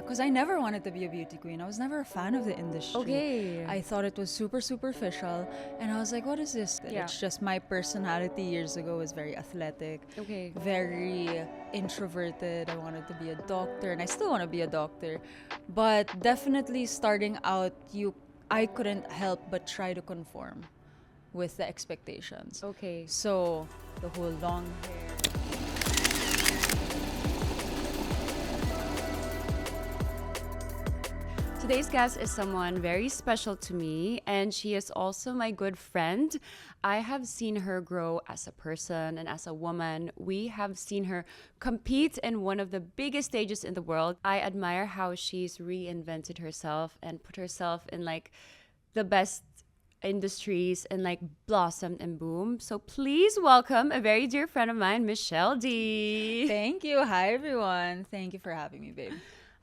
because I never wanted to be a beauty queen. I was never a fan of the industry. Okay. I thought it was super superficial, and I was like, what is this? Yeah. It's just my personality years ago was very athletic, Okay. very introverted. I wanted to be a doctor, and I still want to be a doctor, but definitely starting out, I couldn't help but try to conform with the expectations. Okay. So the whole long hair. Today's guest is someone very special to me, and she is also my good friend. I have seen her grow as a person and as a woman. We have seen her compete in one of the biggest stages in the world. I admire how she's reinvented herself and put herself in like the best industries and like blossomed and boomed. So please welcome a very dear friend of mine, Michelle Dee. Thank you. Hi, everyone. Thank you for having me, babe.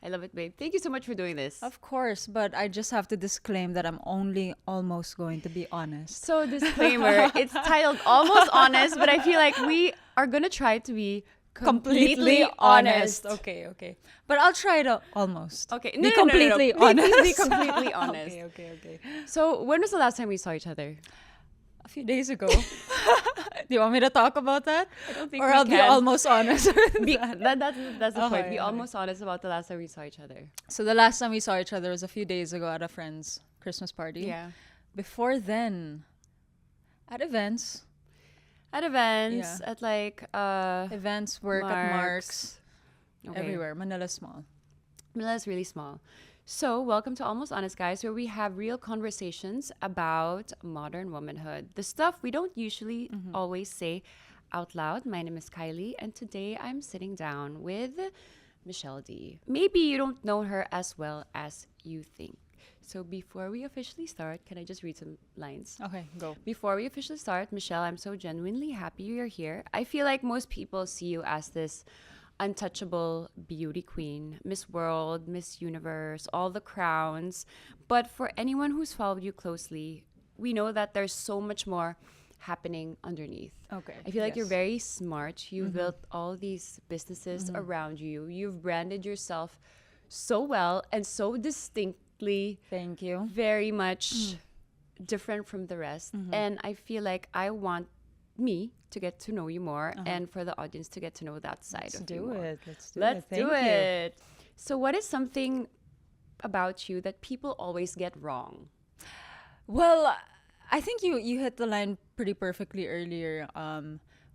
I love it, babe. Thank you so much for doing this. Of course, but I just have to disclaim that I'm only almost going to be honest. So disclaimer, it's titled Almost Honest, but I feel like we are going to try to be completely honest. Okay. But I'll try to almost. Okay. Be completely honest. Please be completely honest. Okay. So when was the last time we saw each other? A few days ago. Do you want me to talk about that? I don't think or we I'll can. be almost honest. That's the point. Be Okay. almost honest about the last time we saw each other. So the last time we saw each other was a few days ago at a friend's Christmas party. Yeah. Before then, at events. At events, Yeah. at like Events, work at Mark's. Okay. Everywhere. Manila small. Manila's really small. So, welcome to Almost Honest, guys, where we have real conversations about modern womanhood. The stuff we don't usually always say out loud. My name is Kylie, and today I'm sitting down with Michelle Dee. Maybe you don't know her as well as you think. So, before we officially start, can I just read some lines? Okay, go. Before we officially start, Michelle, I'm so genuinely happy you're here. I feel like most people see you as this untouchable beauty queen, Miss World, Miss Universe, all the crowns. But for anyone who's followed you closely, we know that there's so much more happening underneath. Okay. I feel like you're yes. very smart. You've built all these businesses around you. You've branded yourself so well and so distinctly, Thank you. very much different from the rest. And I feel like I want me to get to know you more and for the audience to get to know that side Let's of do you more. it. Let's do Let's it. Thank do you. it. So what is something about you that people always get wrong? Well, I think you hit the line pretty perfectly earlier,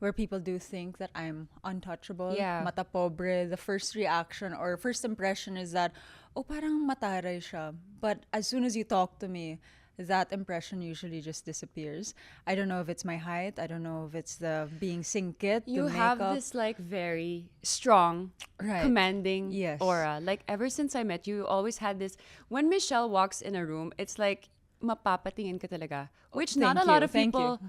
where people do think that I'm untouchable. Yeah. Mata pobre. The first reaction or first impression is that, oh, parang mataray siya. But as soon as you talk to me, that impression usually just disappears. I don't know if it's my height. I don't know if it's the being singkit, You the have makeup. this like very strong, Right. commanding Yes. aura. Like ever since I met you, you always had this. When Michelle walks in a room, it's like mapapatingin ka talaga, which not a Thank lot you, of thank you. people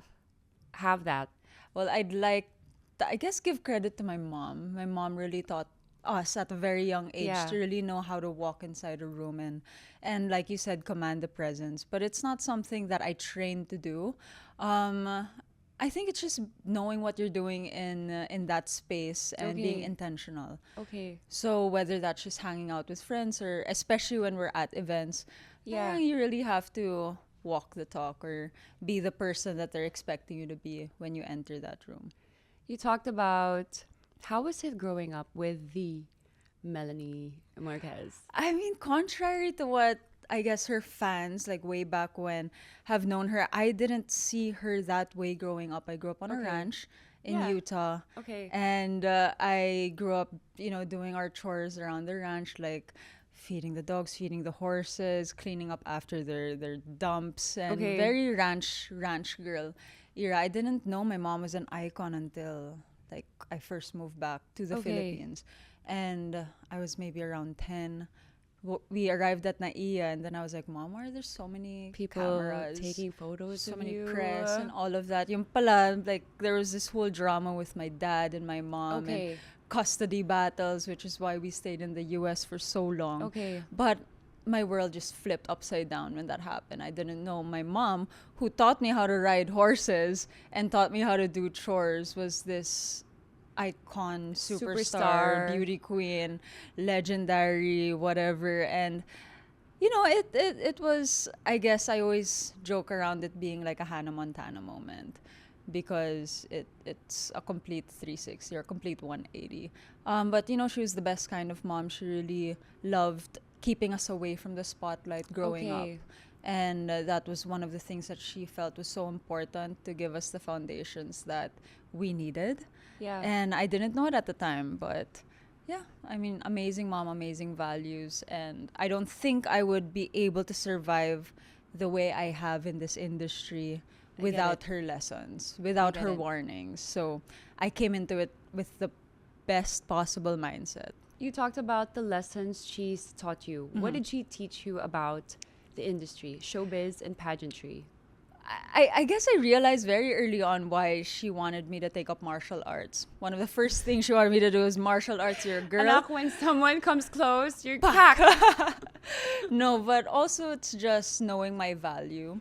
have that. Well, I'd like to, I guess, give credit to my mom. My mom really taught us at a very young age Yeah. to really know how to walk inside a room and like you said, command the presence. But it's not something that I trained to do. I think it's just knowing what you're doing in that space and being Okay. intentional. Okay. So whether that's just hanging out with friends or especially when we're at events, Yeah. you really have to walk the talk or be the person that they're expecting you to be when you enter that room. You talked about how was it growing up with the Melanie Marquez? I mean, contrary to what I guess her fans, like way back when, have known her, I didn't see her that way growing up. I grew up on a Okay. ranch in Yeah. Utah. Okay. And I grew up, doing our chores around the ranch, like feeding the dogs, feeding the horses, cleaning up after their dumps, and Okay. very ranch girl era. I didn't know my mom was an icon until like I first moved back to the Okay. Philippines, and I was maybe around 10. We arrived at Naiya, and then I was like, Mom, why are there so many People cameras? taking photos So of many you. press and all of that. Yung pala, like, there was this whole drama with my dad and my mom Okay. and custody battles, which is why we stayed in the US for so long. Okay. But my world just flipped upside down when that happened. I didn't know my mom, who taught me how to ride horses and taught me how to do chores, was this icon, Superstar. beauty queen, legendary, whatever. And it was, I guess I always joke around it being like a Hannah Montana moment because it's a complete 360 or a complete 180. But she was the best kind of mom. She really loved keeping us away from the spotlight growing up. Okay. And that was one of the things that she felt was so important to give us the foundations that we needed. Yeah. And I didn't know it at the time, but yeah, I mean, amazing mom, amazing values. And I don't think I would be able to survive the way I have in this industry I get without it. her lessons, without get her it. warnings. So I came into it with the best possible mindset. You talked about the lessons she's taught you. What did she teach you about the industry, showbiz and pageantry? I guess I realized very early on why she wanted me to take up martial arts. One of the first things she wanted me to do is martial arts. You're a girl. Anak, when someone comes close, you're packed. No, but also it's just knowing my value.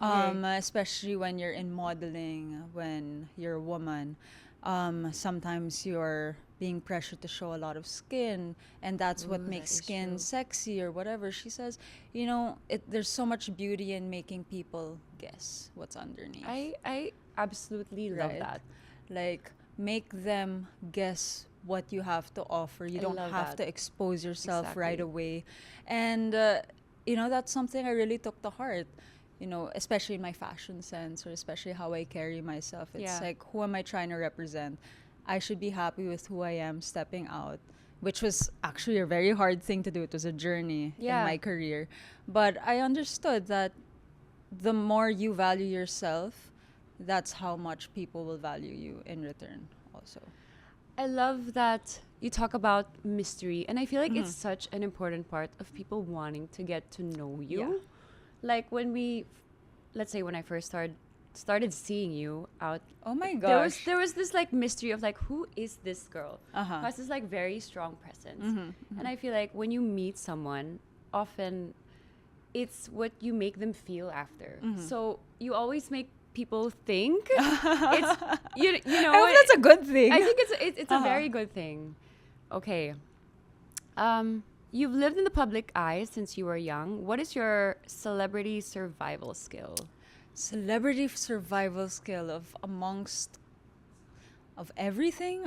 Okay. Especially when you're in modeling, when you're a woman. Sometimes you're being pressured to show a lot of skin, and that's what Ooh, makes that is skin true. sexy or whatever. She says, there's so much beauty in making people guess what's underneath. I absolutely love Right. that. Like, make them guess what you have to offer. You I don't love have that. to expose yourself right Exactly. away. And, that's something I really took to heart. Especially in my fashion sense or especially how I carry myself. It's Yeah. like, who am I trying to represent? I should be happy with who I am stepping out, which was actually a very hard thing to do. It was a journey in Yeah. my career. But I understood that the more you value yourself, that's how much people will value you in return also. I love that you talk about mystery, and I feel like it's such an important part of people wanting to get to know you. Yeah. Like let's say when I first started seeing you out, Oh my there was gosh. there was this like mystery of like, who is this girl? Uh-huh. Who has this like very strong presence. And I feel like when you meet someone, often it's what you make them feel after. So you always make people think it's you know I hope that's a good thing. I think it's a Uh-huh. very good thing. Okay. You've lived in the public eye since you were young. What is your celebrity survival skill? Celebrity survival skill of everything.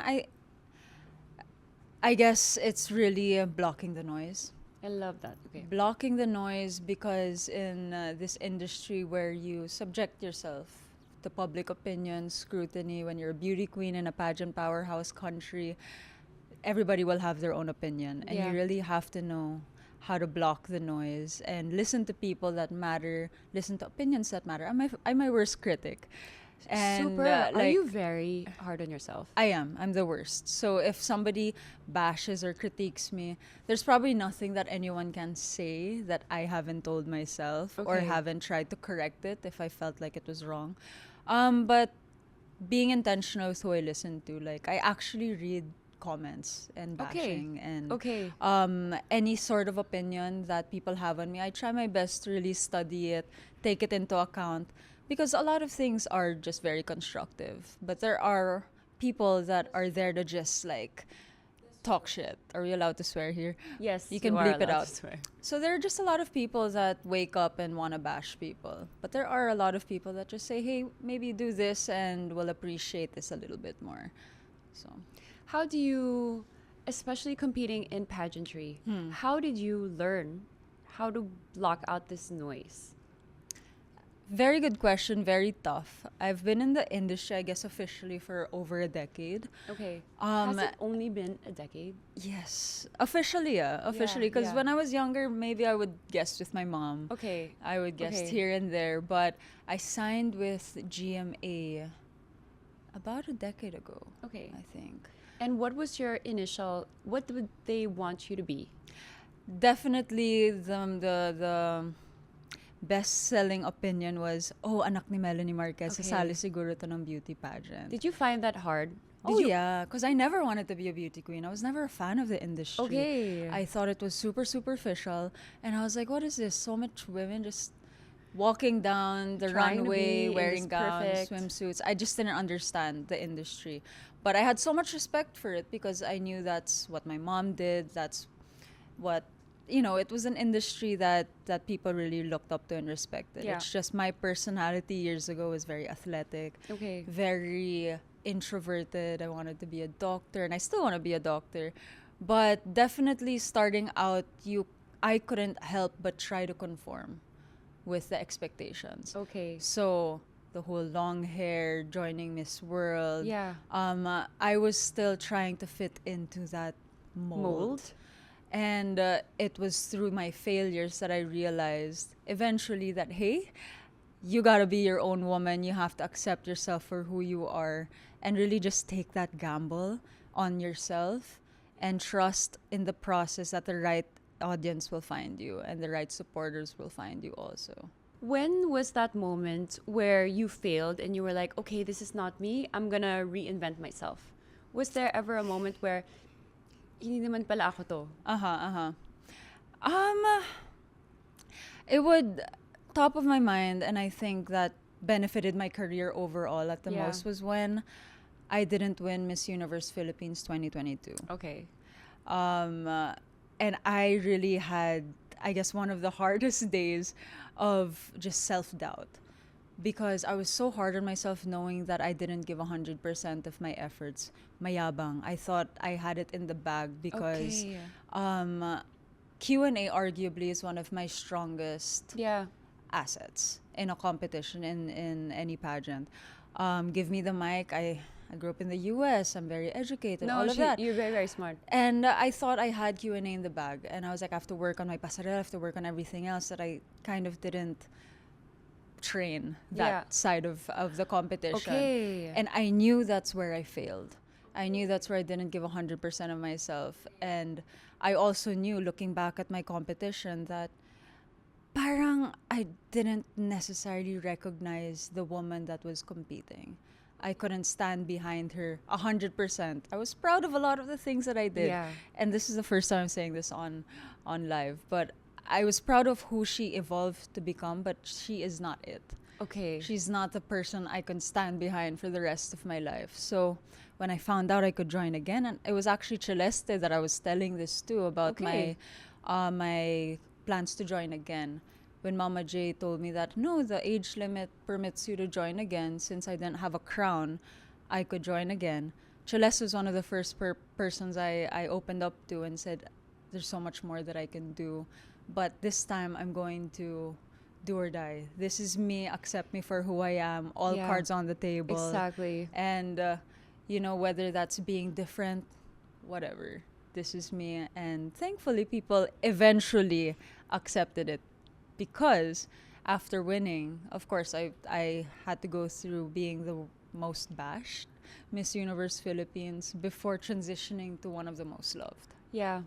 I guess it's really blocking the noise. I love that. Okay. Blocking the noise because in this industry where you subject yourself to public opinion, scrutiny, when you're a beauty queen in a pageant powerhouse country, everybody will have their own opinion. And Yeah. you really have to know how to block the noise and listen to people that matter, listen to opinions that matter. I'm my worst critic. And Super. Are you very hard on yourself? I am. I'm the worst. So if somebody bashes or critiques me, there's probably nothing that anyone can say that I haven't told myself or Okay. haven't tried to correct it if I felt like it was wrong. But being intentional with who I listen to, like I actually read comments and Okay. bashing and Okay. any sort of opinion that people have on me. I try my best to really study it, take it into account, because a lot of things are just very constructive. But there are people that are there to just like talk shit. Are we allowed to swear here? Yes, You can are bleep it allowed out. to swear. So there are just a lot of people that wake up and want to bash people. But there are a lot of people that just say, hey, maybe do this and we'll appreciate this a little bit more. So How do you, especially competing in pageantry, how did you learn how to block out this noise? very good question, very tough. I've been in the industry, I guess, officially for over a decade. Okay. Um, Has it only been a decade? Yes, officially, yeah, officially. Because yeah. when I was younger, maybe I would guest with my mom. Okay. I would guest Okay. here and there, but I signed with GMA about a decade ago. Okay. I think. And what was your initial, what would they want you to be? Definitely the best-selling opinion was, oh, anak ni Melanie Marquez, Okay. sasali siguro to ng beauty pageant. Did you find that hard? Oh Did you, yeah, because I never wanted to be a beauty queen. I was never a fan of the industry. Okay. I thought it was super superficial, and I was like, "What is this? So much women just walking down the Trying to runway be in wearing this gowns, perfect- swimsuits. I just didn't understand the industry. But I had so much respect for it because I knew that's what my mom did. That's what, it was an industry that people really looked up to and respected. Yeah. It's just my personality years ago was very athletic, Okay. very introverted. I wanted to be a doctor, and I still want to be a doctor. But definitely starting out, I couldn't help but try to conform with the expectations. Okay. So the whole long hair, joining Miss World. Yeah. I was still trying to fit into that mold. And it was through my failures that I realized eventually that, hey, you gotta be your own woman. You have to accept yourself for who you are and really just take that gamble on yourself and trust in the process that the right audience will find you and the right supporters will find you also. When was that moment where you failed and you were like, okay, this is not me, I'm gonna reinvent myself? Was there ever a moment where, hindi naman pala ako to? It would top of my mind, and I think that benefited my career overall at the Yeah. most was when I didn't win Miss Universe Philippines 2022. Okay. And I really had, I guess, one of the hardest days of just self-doubt because I was so hard on myself knowing that I didn't give 100% of my efforts. Mayabang. I thought I had it in the bag because Okay. Q&A arguably is one of my strongest Yeah. assets in a competition in any pageant. Give me the mic. I grew up in the US. I'm very educated. No, all of that. you're very, very smart. And I thought I had Q&A in the bag. And I was like, I have to work on my pasarela, I have to work on everything else that I kind of didn't train that Yeah. side of the competition. Okay. And I knew that's where I failed. I knew that's where I didn't give 100% of myself. And I also knew, looking back at my competition, that parang I didn't necessarily recognize the woman that was competing. I couldn't stand behind her 100%. I was proud of a lot of the things that I did. Yeah. And this is the first time I'm saying this on live. But I was proud of who she evolved to become, but she is not it. Okay. She's not the person I can stand behind for the rest of my life. So when I found out I could join again, and it was actually Celeste that I was telling this to about Okay. my plans to join again. When Mama J told me that, no, the age limit permits you to join again, since I didn't have a crown, I could join again. Celeste was one of the first persons I opened up to and said, there's so much more that I can do. But this time I'm going to do or die. This is me. Accept me for who I am. All Yeah. cards on the table. Exactly. And, whether that's being different, whatever. This is me. And thankfully, people eventually accepted it. Because after winning, of course, I had to go through being the most bashed Miss Universe Philippines before transitioning to one of the most loved. Yeah.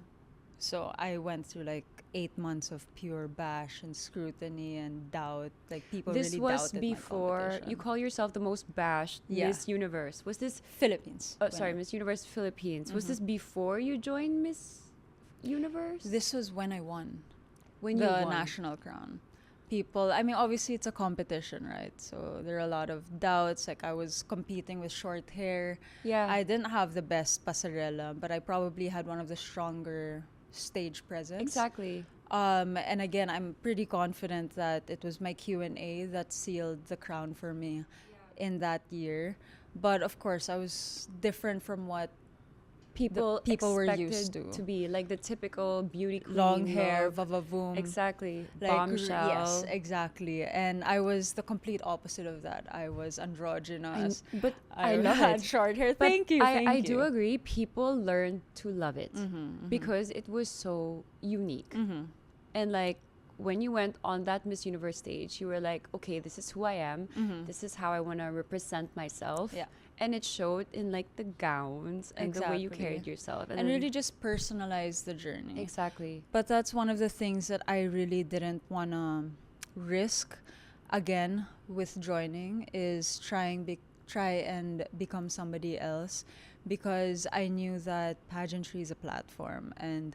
So I went through like 8 months of pure bash and scrutiny and doubt. Like people This really was doubted before my competition. you call yourself the most bashed Yeah. Miss Universe. Was this Philippines. Oh, sorry, Miss Universe Philippines. Was this before you joined Miss Universe? This was when I won when the you won. national crown. People, I mean, obviously it's a competition, right? So there are a lot of doubts. Like I was competing with short hair. Yeah. I didn't have the best pasarela, but I probably had one of the stronger stage presence. Exactly. And again, I'm pretty confident that it was my Q&A that sealed the crown for me in that year. But of course, I was different from what People people were expected used to. be like the typical beauty queen. Long hair, love. vavavoom. Exactly. Like, Bombshell. Yes, exactly. And I was the complete opposite of that. I was androgynous. But I love had it. short hair. But Thank you. I do agree. People learned to love it Mm-hmm, because it was so unique. And like when you went on that Miss Universe stage, you were like, okay, this is who I am. This is how I want to represent myself. Yeah. And it showed in like the gowns and the way you Exactly. carried yourself. And really just personalize the journey. Exactly. But that's one of the things that I really didn't want to risk again with joining is try and become somebody else, because I knew that pageantry is a platform, and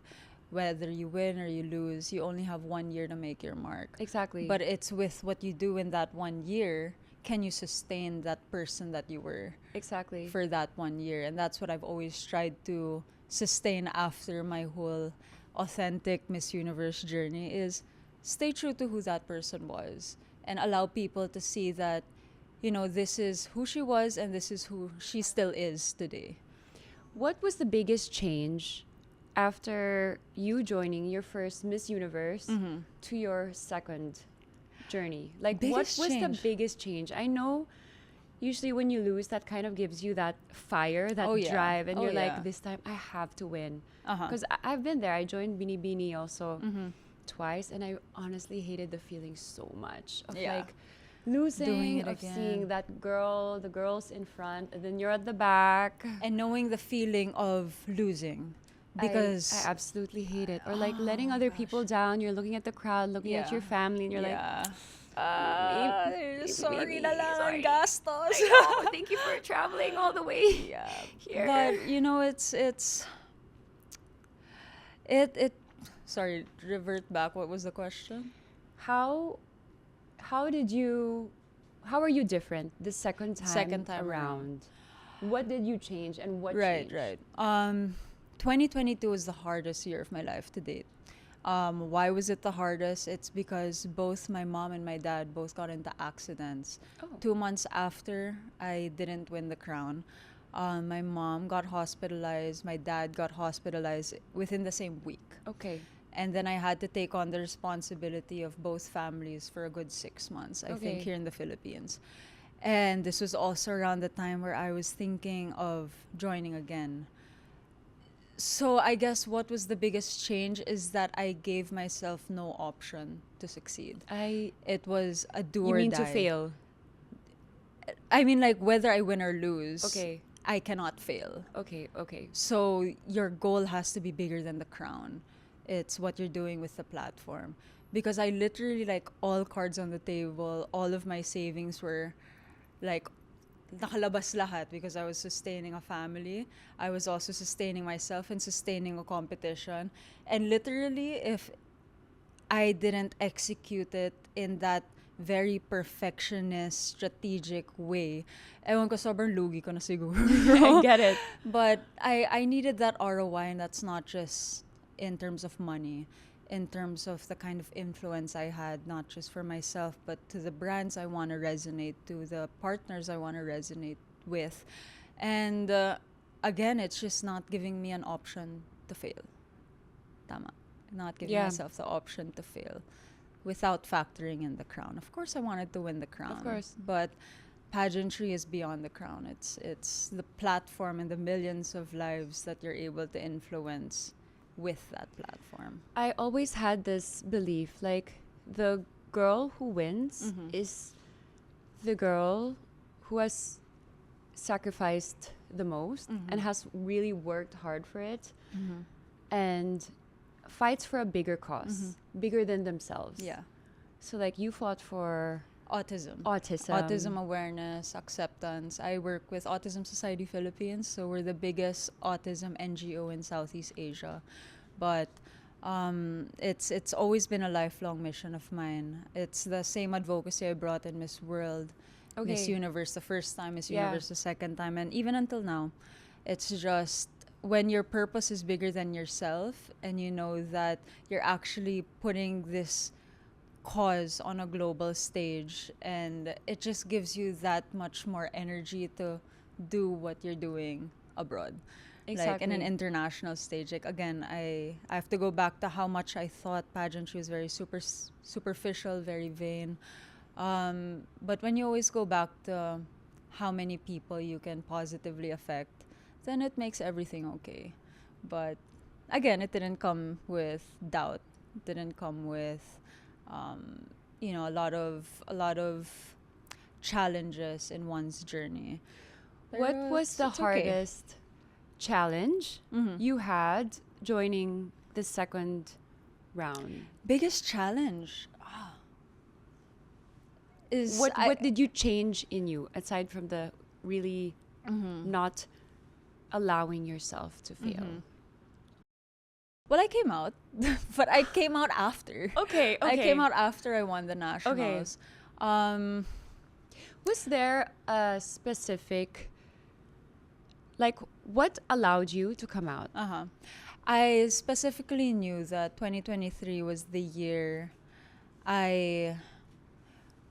whether you win or you lose, you only have 1 year to make your mark. Exactly. But it's with what you do in that 1 year, can you sustain that person that you were exactly. for that 1 year? And that's what I've always tried to sustain after my whole authentic Miss Universe journey, is stay true to who that person was and allow people to see that, this is who she was and this is who she still is today. What was the biggest change after you joining your first Miss Universe to your second journey? Like, Biggest what was the change? biggest change? I know usually when you lose, that kind of gives you that fire, that Oh, yeah. drive, and Oh, you're yeah. like, this time I have to win. Uh-huh. Because I've been there. I joined Bini Bini also twice, and I honestly hated the feeling so much of Yeah. like losing, Doing it of again. seeing that girl, the girls in front, and then you're at the back. And knowing the feeling of losing, because I absolutely hate it. Or like letting other people down. You're looking at the crowd, looking at Yeah. your family, and you're like, sorry na lang, sorry. gastos. oh, thank you for traveling all the way Yeah. here. But it sorry, revert back. What was the question? how are you different the second time around? What did you change and what changed? Right. 2022 was the hardest year of my life to date. Why was it the hardest? It's because both my mom and my dad both got into accidents. Oh. 2 months after I didn't win the crown, my mom got hospitalized. My dad got hospitalized within the same week. Okay. And then I had to take on the responsibility of both families for a good 6 months, I think, Okay. here in the Philippines. And this was also around the time where I was thinking of joining again. So I guess what was the biggest change is that I gave myself no option to succeed. It was a do You or mean die. to fail? I mean, like, whether I win or lose, Okay. I cannot fail. Okay. So your goal has to be bigger than the crown. It's what you're doing with the platform. Because I literally, like, all cards on the table, all of my savings were, like, nakalabas lahat because I was sustaining a family. I was also sustaining myself and sustaining a competition. And literally, if I didn't execute it in that very perfectionist, strategic way, ewan ko, sobrang lugi ko na siguro. I get it. But I needed that ROI, and that's not just in terms of money, in terms of the kind of influence I had, not just for myself, but to the brands I want to resonate to, the partners I want to resonate with. And again, it's just not giving me an option to fail. Tama. Not giving Yeah. myself the option to fail without factoring in the crown. Of course, I wanted to win the crown. Of course. But pageantry is beyond the crown. It's the platform and the millions of lives that you're able to influence with that platform. I always had this belief, like, the girl who wins is the girl who has sacrificed the most and has really worked hard for it and fights for a bigger cause, bigger than themselves. Yeah. So, like, you fought for Autism. autism. Autism awareness, acceptance. I work with Autism Society Philippines, so we're the biggest autism NGO in Southeast Asia. But it's always been a lifelong mission of mine. It's the same advocacy I brought in Miss World, Miss Okay. Universe the first time, Miss Yeah. Universe the second time, and even until now. It's just when your purpose is bigger than yourself and you know that you're actually putting this cause on a global stage, and it just gives you that much more energy to do what you're doing abroad. Like in an Exactly. international stage. Like, again, I have to go back to how much I thought pageantry was very superficial, very vain. But when you always go back to how many people you can positively affect, then it makes everything okay. But again, it didn't come with doubt. It didn't come with a lot of challenges in one's journey. What Pero was the it's okay. hardest challenge Mhm. you had joining the second round? Biggest challenge is What did you change in you aside from the really Mm-hmm. not allowing yourself to fail? Well, I came out, but I came out after. Okay, I okay. came out after I won the nationals. Um, Was there a specific, like, what allowed you to come out? uh-huh. I specifically knew that 2023 was the year I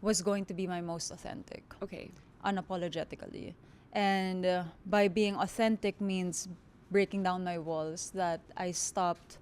was going to be my most authentic, Okay. unapologetically. And by being authentic means breaking down my walls that I stopped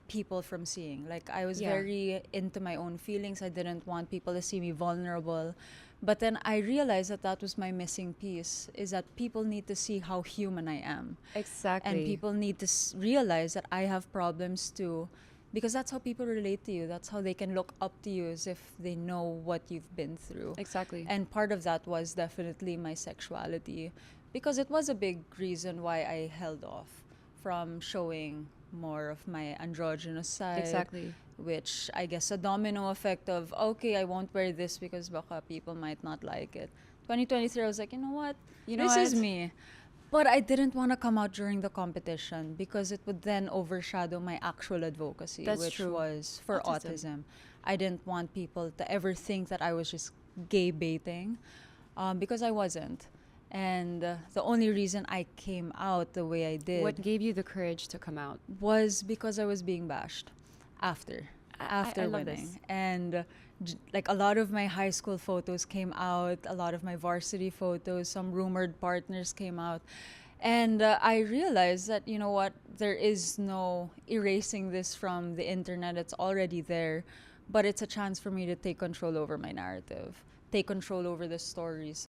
people from seeing. Like, I was Yeah. very into my own feelings. I didn't want people to see me vulnerable. But then I realized that that was my missing piece, is that people need to see how human I am. Exactly. And people need to realize that I have problems too, because that's how people relate to you. That's how they can look up to you, as if they know what you've been through. Exactly. And part of that was definitely my sexuality, because it was a big reason why I held off from showing more of my androgynous side. Exactly. Which I guess a domino effect of, okay, I won't wear this because baka people might not like it. 2023, I was like, you know what? This is me. But I didn't want to come out during the competition because it would then overshadow my actual advocacy, That's which true. was for autism. I didn't want people to ever think that I was just gay baiting, because I wasn't. And the only reason I came out the way I did What gave you the courage to come out? was because I was being bashed after I love winning. this. And like a lot of my high school photos came out, a lot of my varsity photos, some rumored partners came out. And I realized that, you know what, there is no erasing this from the internet. It's already there. But it's a chance for me to take control over my narrative, take control over the stories.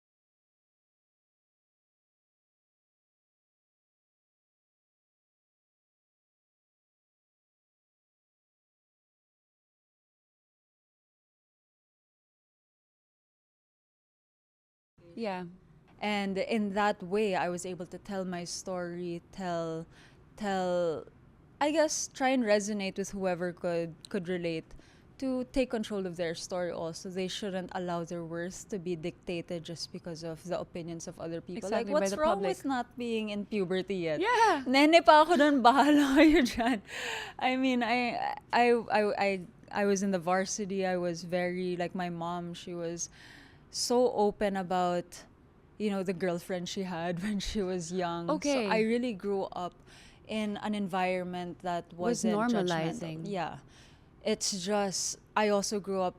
Yeah. And in that way, I was able to tell my story, tell I guess try and resonate with whoever could relate, to take control of their story also. They shouldn't allow their worth to be dictated just because of the opinions of other people. Exactly, Like, by what's the wrong public. with not being in puberty yet? Yeah. Nene pa ako dun, bahala kayo dyan. I mean, I was in the varsity. I was very, like my mom, she was so open about, you know, the girlfriend she had when she was young. Okay. So I really grew up in an environment that Was wasn't normalizing. judgmental. Yeah. It's just, I also grew up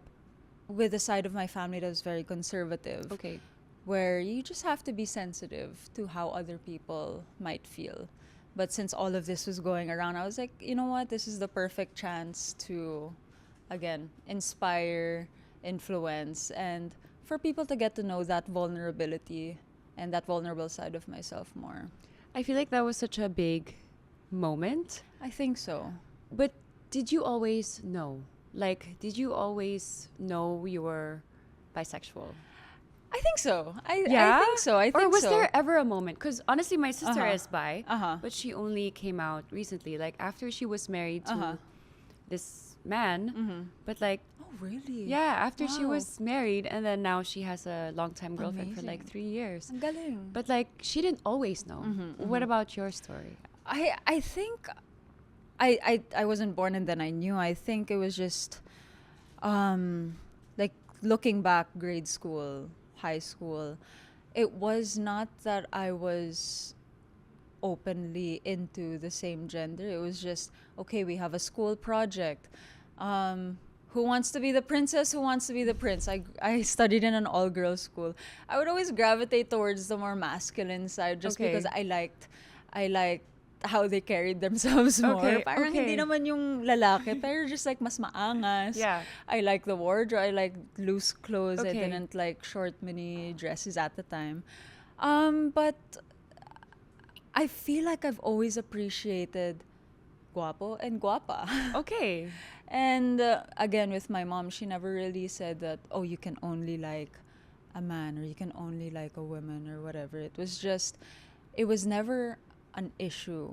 with a side of my family that was very conservative, Okay. where you just have to be sensitive to how other people might feel. But since all of this was going around, I was like, you know what? This is the perfect chance to, again, inspire, influence, and for people to get to know that vulnerability and that vulnerable side of myself more. I feel like that was such a big moment. I think so. But did you always know? Like, did you always know you were bisexual? I think so. I think so. I think Or was so. there ever a moment? Because honestly, my sister Uh-huh. is bi, but she only came out recently. Like, after she was married to this man. But, like, Oh, really? yeah, after she Wow. was married, and then now she has a longtime girlfriend for like Amazing. 3 years. Ang galing. But, like, she didn't always know. What about your story? I think I wasn't born and then I knew. I think it was just like looking back, grade school, high school, it was not that I was openly into the same gender. It was just, okay, we have a school project. Who wants to be the princess? Who wants to be the prince? I studied in an all-girls school. I would always gravitate towards the more masculine side, just Okay. because I liked how they carried themselves more. Okay, Parang okay. hindi naman yung lalaki, pero just like mas maangas. Yeah. I like the wardrobe. I like loose clothes. I Okay. didn't like short mini dresses at the time. But I feel like I've always appreciated guapo and guapa. Okay. And again, with my mom, she never really said that, oh, you can only like a man or you can only like a woman or whatever. It was just, it was never an issue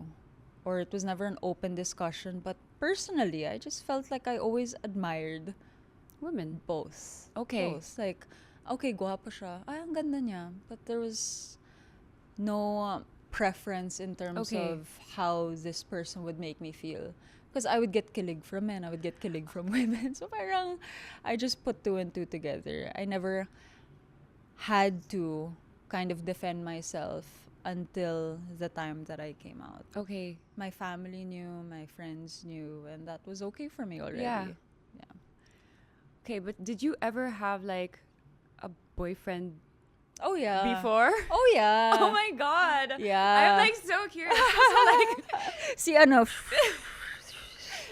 or it was never an open discussion. But personally, I just felt like I always admired Women. both. Okay. Both. Like, okay, guwapo siya. Ay, ang ganda niya. But there was no preference in terms Okay. of how this person would make me feel. Because I would get kilig from men, I would get kilig from women. So parang I just put two and two together. I never had to kind of defend myself until the time that I came out. Okay. My family knew, my friends knew, and that was okay for me already. Yeah. Yeah. Okay, but did you ever have like a boyfriend Oh yeah. before? Oh yeah. Oh my god. Yeah. I'm like so curious. So, like, See, ano,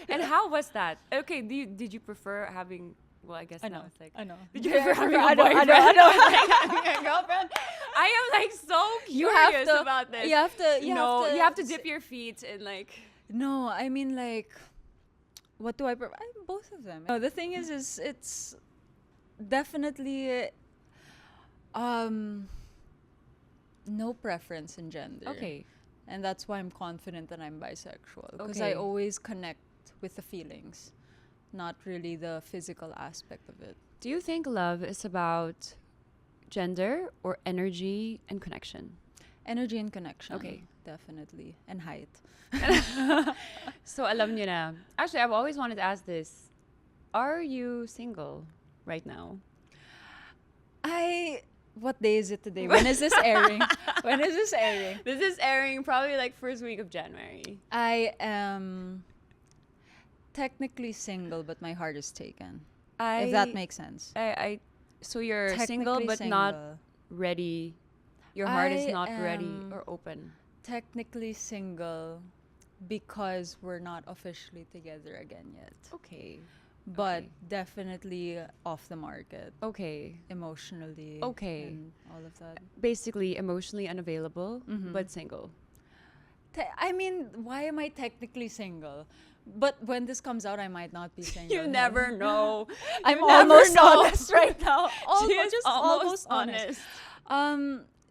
and how was that? Okay, did you prefer having? Well, I guess I now know. it's like. I know. Did you prefer having a I know. boyfriend? Having a girlfriend. I am like so You have curious to- about this. You have to. You have to dip your feet in like. No, I mean like, what do I prefer? Both of them. No, the thing is it's definitely no preference in gender. Okay. And that's why I'm confident that I'm bisexual, because Okay. I always connect with the feelings, not really the physical aspect of it. Do you think love is about gender or energy and connection? Energy and connection. Okay. Definitely. And height. So alam niyo na. Actually, I've always wanted to ask this. Are you single right now? What day is it today? When is this airing? When is this airing? This is airing probably like first week of January. I am technically single, but my heart is taken. If that makes sense. So you're Technically single but not single. ready. Your heart is I not ready am or open. Technically single because we're not officially together again yet. Okay. But Okay. definitely off the market Okay. emotionally. Okay. And all of that. Basically emotionally unavailable Mhm. but single. I mean, why am I technically single? But when this comes out, I might not be single. You never know. I'm You never almost know. honest right now. She is Just almost almost honest.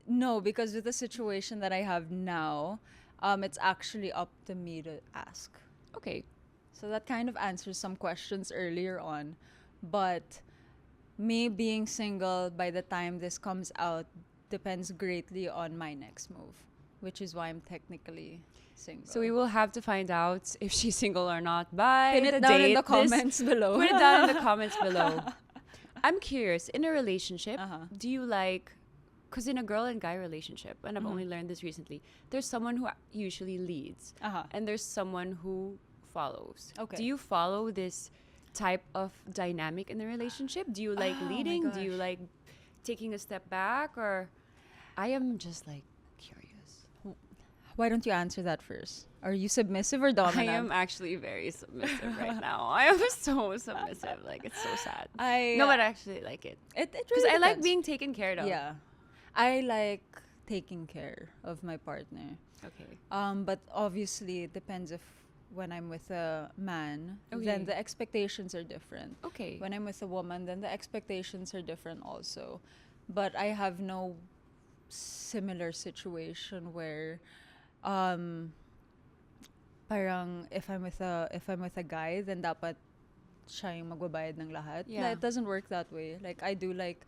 No, because with the situation that I have now, it's actually up to me to ask. Okay. So that kind of answers some questions earlier on. But me being single by the time this comes out depends greatly on my next move, which is why I'm technically single. So we will have to find out if she's single or not by Pin the it down date in the this- comments below. Put it down in the comments below. I'm curious, in a relationship, Uh-huh. do you like, because in a girl and guy relationship, and I've Mhm. only learned this recently, there's someone who usually leads Uh-huh. and there's someone who follows. Okay. Do you follow this type of dynamic in the relationship? Do you like Oh my leading? Do you gosh. like taking a step back? Or I am just like curious. Why don't you answer that first? Are you submissive or dominant? I am actually very submissive right now. I am so submissive. Like, it's so sad. No, but I actually like it. It Because really I like depends. being taken care of. Yeah. I like taking care of my partner. Okay. But obviously it depends if when I'm with a man, Okay. then the expectations are different. Okay. When I'm with a woman, then the expectations are different also. But I have no similar situation where parang if I'm with a guy, then dapat siya yung magbabayad ng lahat. Yeah. It doesn't work that way. Like I do like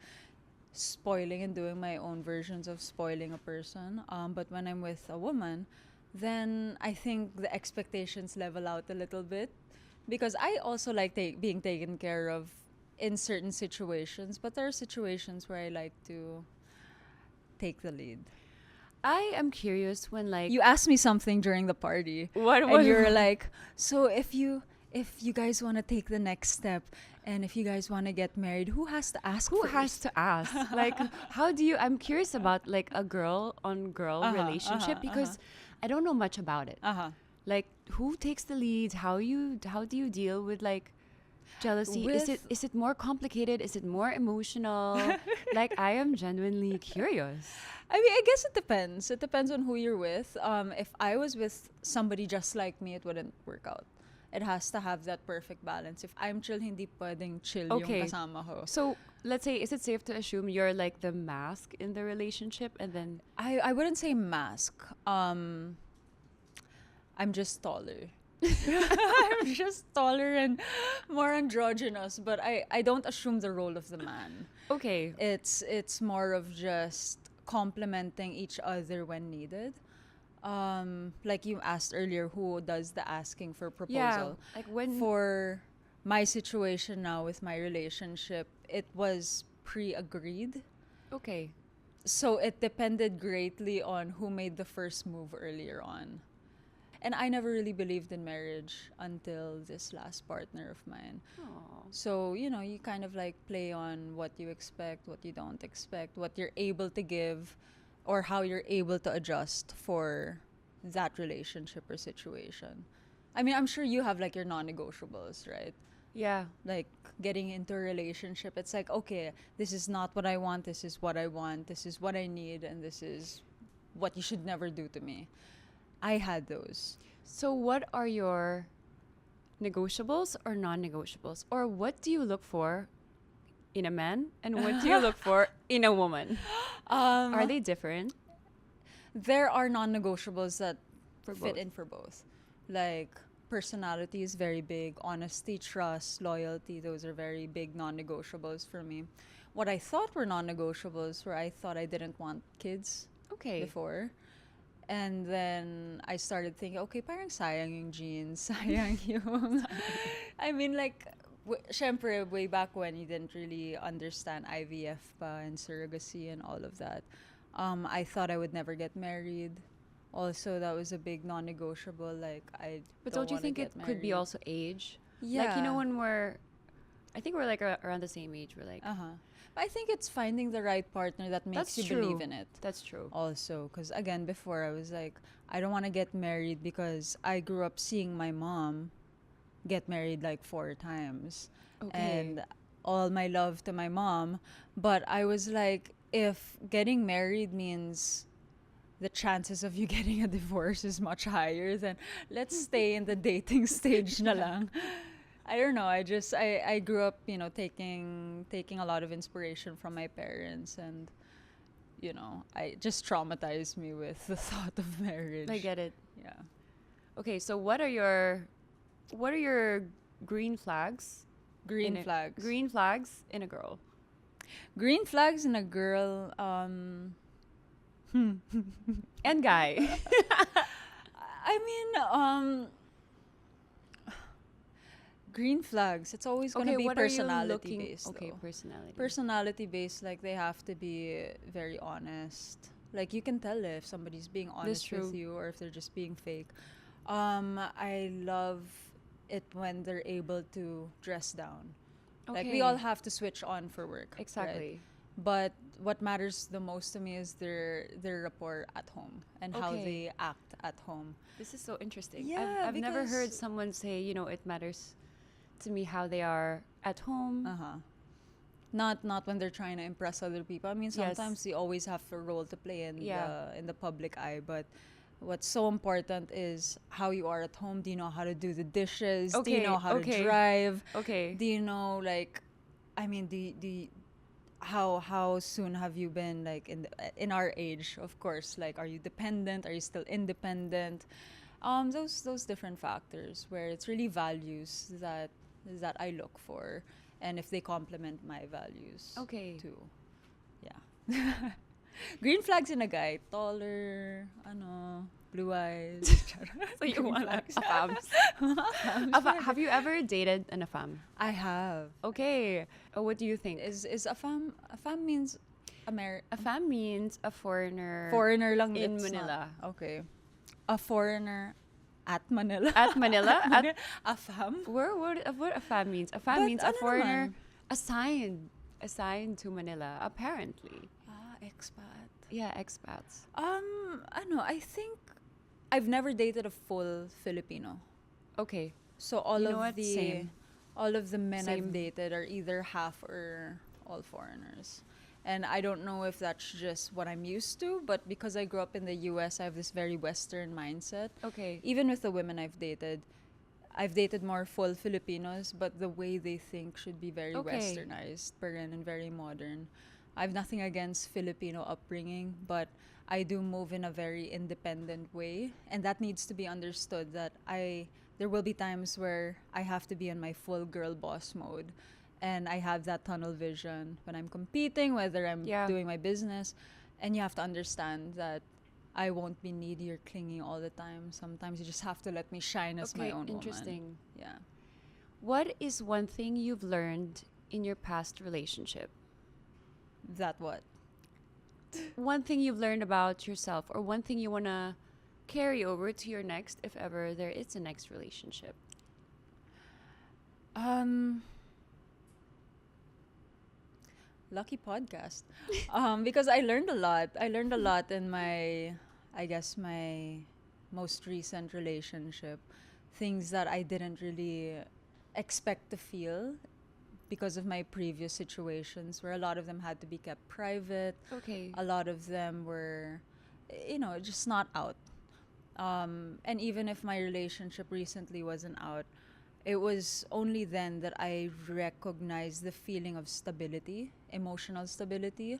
spoiling and doing my own versions of spoiling a person. But when I'm with a woman, then I think the expectations level out a little bit, because I also like being taken care of in certain situations, but there are situations where I like to take the lead. I am curious when, like, You asked me something during the party, what and you're like, so if you guys want to take the next step and if you guys want to get married, who has to ask who first? has to ask? Like, how do you? I'm curious about like a girl on girl relationship because I don't know much about it. Like, who takes the lead? How do you deal with like jealousy? Is it more complicated? Is it more emotional? Like, I am genuinely curious. I mean, I guess it depends. It depends on who you're with. If I was with somebody just like me, it wouldn't work out. It has to have that perfect balance. If I'm chill, hindi pwedeng chill Okay. yung kasama ko. So let's say, is it safe to assume you're like the mask in the relationship, and then I wouldn't say mask. I'm just taller. I'm just taller and more androgynous, but I don't assume the role of the man. okay, It's more of just complementing each other when needed. Like you asked earlier, who does the asking for Yeah, proposal? like when. For my situation now with my relationship, it was pre-agreed. Okay. So it depended greatly on who made the first move earlier on. And I never really believed in marriage until this last partner of mine. Oh. So, you kind of like play on what you expect, what you don't expect, what you're able to give, or how you're able to adjust for that relationship or situation. I mean, I'm sure you have like your non negotiables, right? Yeah. Like getting into a relationship, it's like, okay, this is not what I want, this is what I want, this is what I need, and this is what you should never do to me. I had those. So, what are your negotiables or non-negotiables, or what do you look for in a man, and what do you look for in a woman? Are they different There are non-negotiables that for fit both? in for both. Like personality is very big, honesty, trust, loyalty, those are very big non-negotiables for me. What I thought were non-negotiables were I thought I didn't want kids Okay. before. And then I started thinking, okay, parang sayang yung genes, sayang yung... I mean, like, syempre, way back when you didn't really understand IVF pa and surrogacy and all of that. I thought I would never get married. Also, that was a big non-negotiable. Like, I But don't don't you wanna think get it could be married. also age? Yeah. Like, when I think we're like around the same age. We're like, Uh-huh. But I think it's finding the right partner that makes that's you true. believe in it. That's true. Also, because again, before I was like, I don't want to get married because I grew up seeing my mom get married like 4 times. Okay. And all my love to my mom. But I was like, if getting married means the chances of you getting a divorce is much higher, then let's stay in the dating stage na lang. I don't know. I grew up, taking a lot of inspiration from my parents, and I just traumatized me with the thought of marriage. I get it. Yeah. Okay, so what are your green flags? Green flags. Green flags in a girl. Green flags in a girl. And guy. I mean, green flags. It's always gonna Okay, be what are you personality looking? based. Okay, Though. personality. Personality based. Like they have to be very honest. Like you can tell if somebody's being honest true. with you or if they're just being fake. I love it when they're able to dress down. Like we Okay. all have to switch on for work. right? Exactly. But what matters the most to me is their rapport at home and how Okay. they act at home. This is so interesting. Yeah, I've never heard because- someone say, it matters to me how they are at home. Uh-huh. Not when they're trying to impress other people. I mean, Yes. sometimes you always have a role to play Yeah. in the public eye, but what's so important is how you are at home. Do you know how to do the dishes? Do you Okay, know how okay. to drive? Okay. Do you know how soon have you been like in our age, of course, like are you dependent? Are you still independent? Those different factors where it's really values that I look for, and if they complement my values Okay. too. Yeah. Green flags in a guy, taller, blue eyes. So you Green want flags. AFAMs. Have you ever dated an AFAM? I have. Okay. What do you think? Is AFAM means AFAM means a foreigner foreigner lang in that's not- Manila. Okay. A foreigner at Manila. At Manila? At AFAM? what AFAM means? AFAM But means a ano foreigner naman? assigned to Manila, apparently. Expat. Yeah, expats. I think I've never dated a full Filipino. Okay. So all You know of what? Same. all of the men Same. I've dated are either half or all foreigners. And I don't know if that's just what I'm used to, but because I grew up in the US, I have this very Western mindset. Okay. Even with the women I've dated more full Filipinos, but the way they think should be very Okay. westernized, parang, and very modern. I have nothing against Filipino upbringing, but I do move in a very independent way, and that needs to be understood that there will be times where I have to be in my full girl boss mode, and I have that tunnel vision when I'm competing, whether I'm Yeah. doing my business, and you have to understand that I won't be needy or clingy all the time. Sometimes you just have to let me shine as my Okay, own woman. interesting. Yeah. What is one thing you've learned in your past relationship? That what? One thing you've learned about yourself, or one thing you want to carry over to your next, if ever there is a next relationship? Um, Lucky podcast. Because I learned a lot. I learned a lot in my, I guess, my most recent relationship. Things that I didn't really expect to feel because of my previous situations, where a lot of them had to be kept private. Okay. A lot of them were, just not out. And even if my relationship recently wasn't out, it was only then that I recognized the feeling of stability, emotional stability,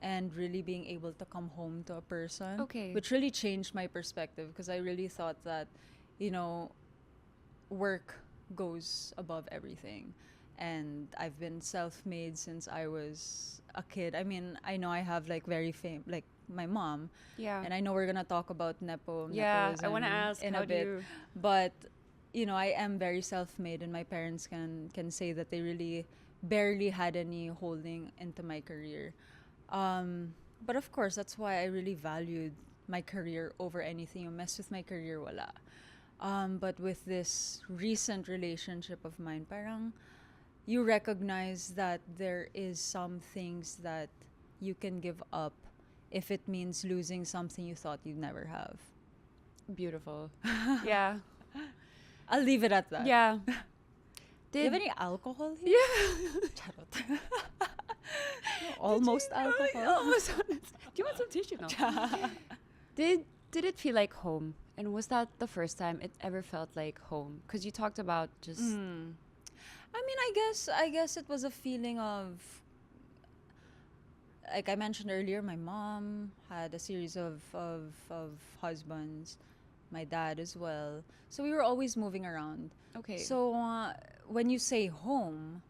and really being able to come home to a person. Okay. Which really changed my perspective, because I really thought that, you know, work goes above everything. And I've been self-made since I was a kid. I mean, I know I have like like my mom, Yeah. and I know we're gonna talk about Yeah, I nepoism want to ask, in how a do bit, you... but I am very self-made, and my parents can say that they really barely had any holding into my career. But of course, that's why I really valued my career over anything. You mess with my career, wala. But with this recent relationship of mine, parang you recognize that there is some things that you can give up if it means losing something you thought you'd never have. Beautiful. Yeah. I'll leave it at that. Yeah. Do you have any alcohol here? Yeah. Charot. Almost alcohol. Almost honest. Do you want some tissue now? Did it feel like home? And was that the first time it ever felt like home? Because you talked about just... I mean, I guess it was a feeling of, like I mentioned earlier, my mom had a series of husbands, my dad as well. So we were always moving around. Okay. So when you say home,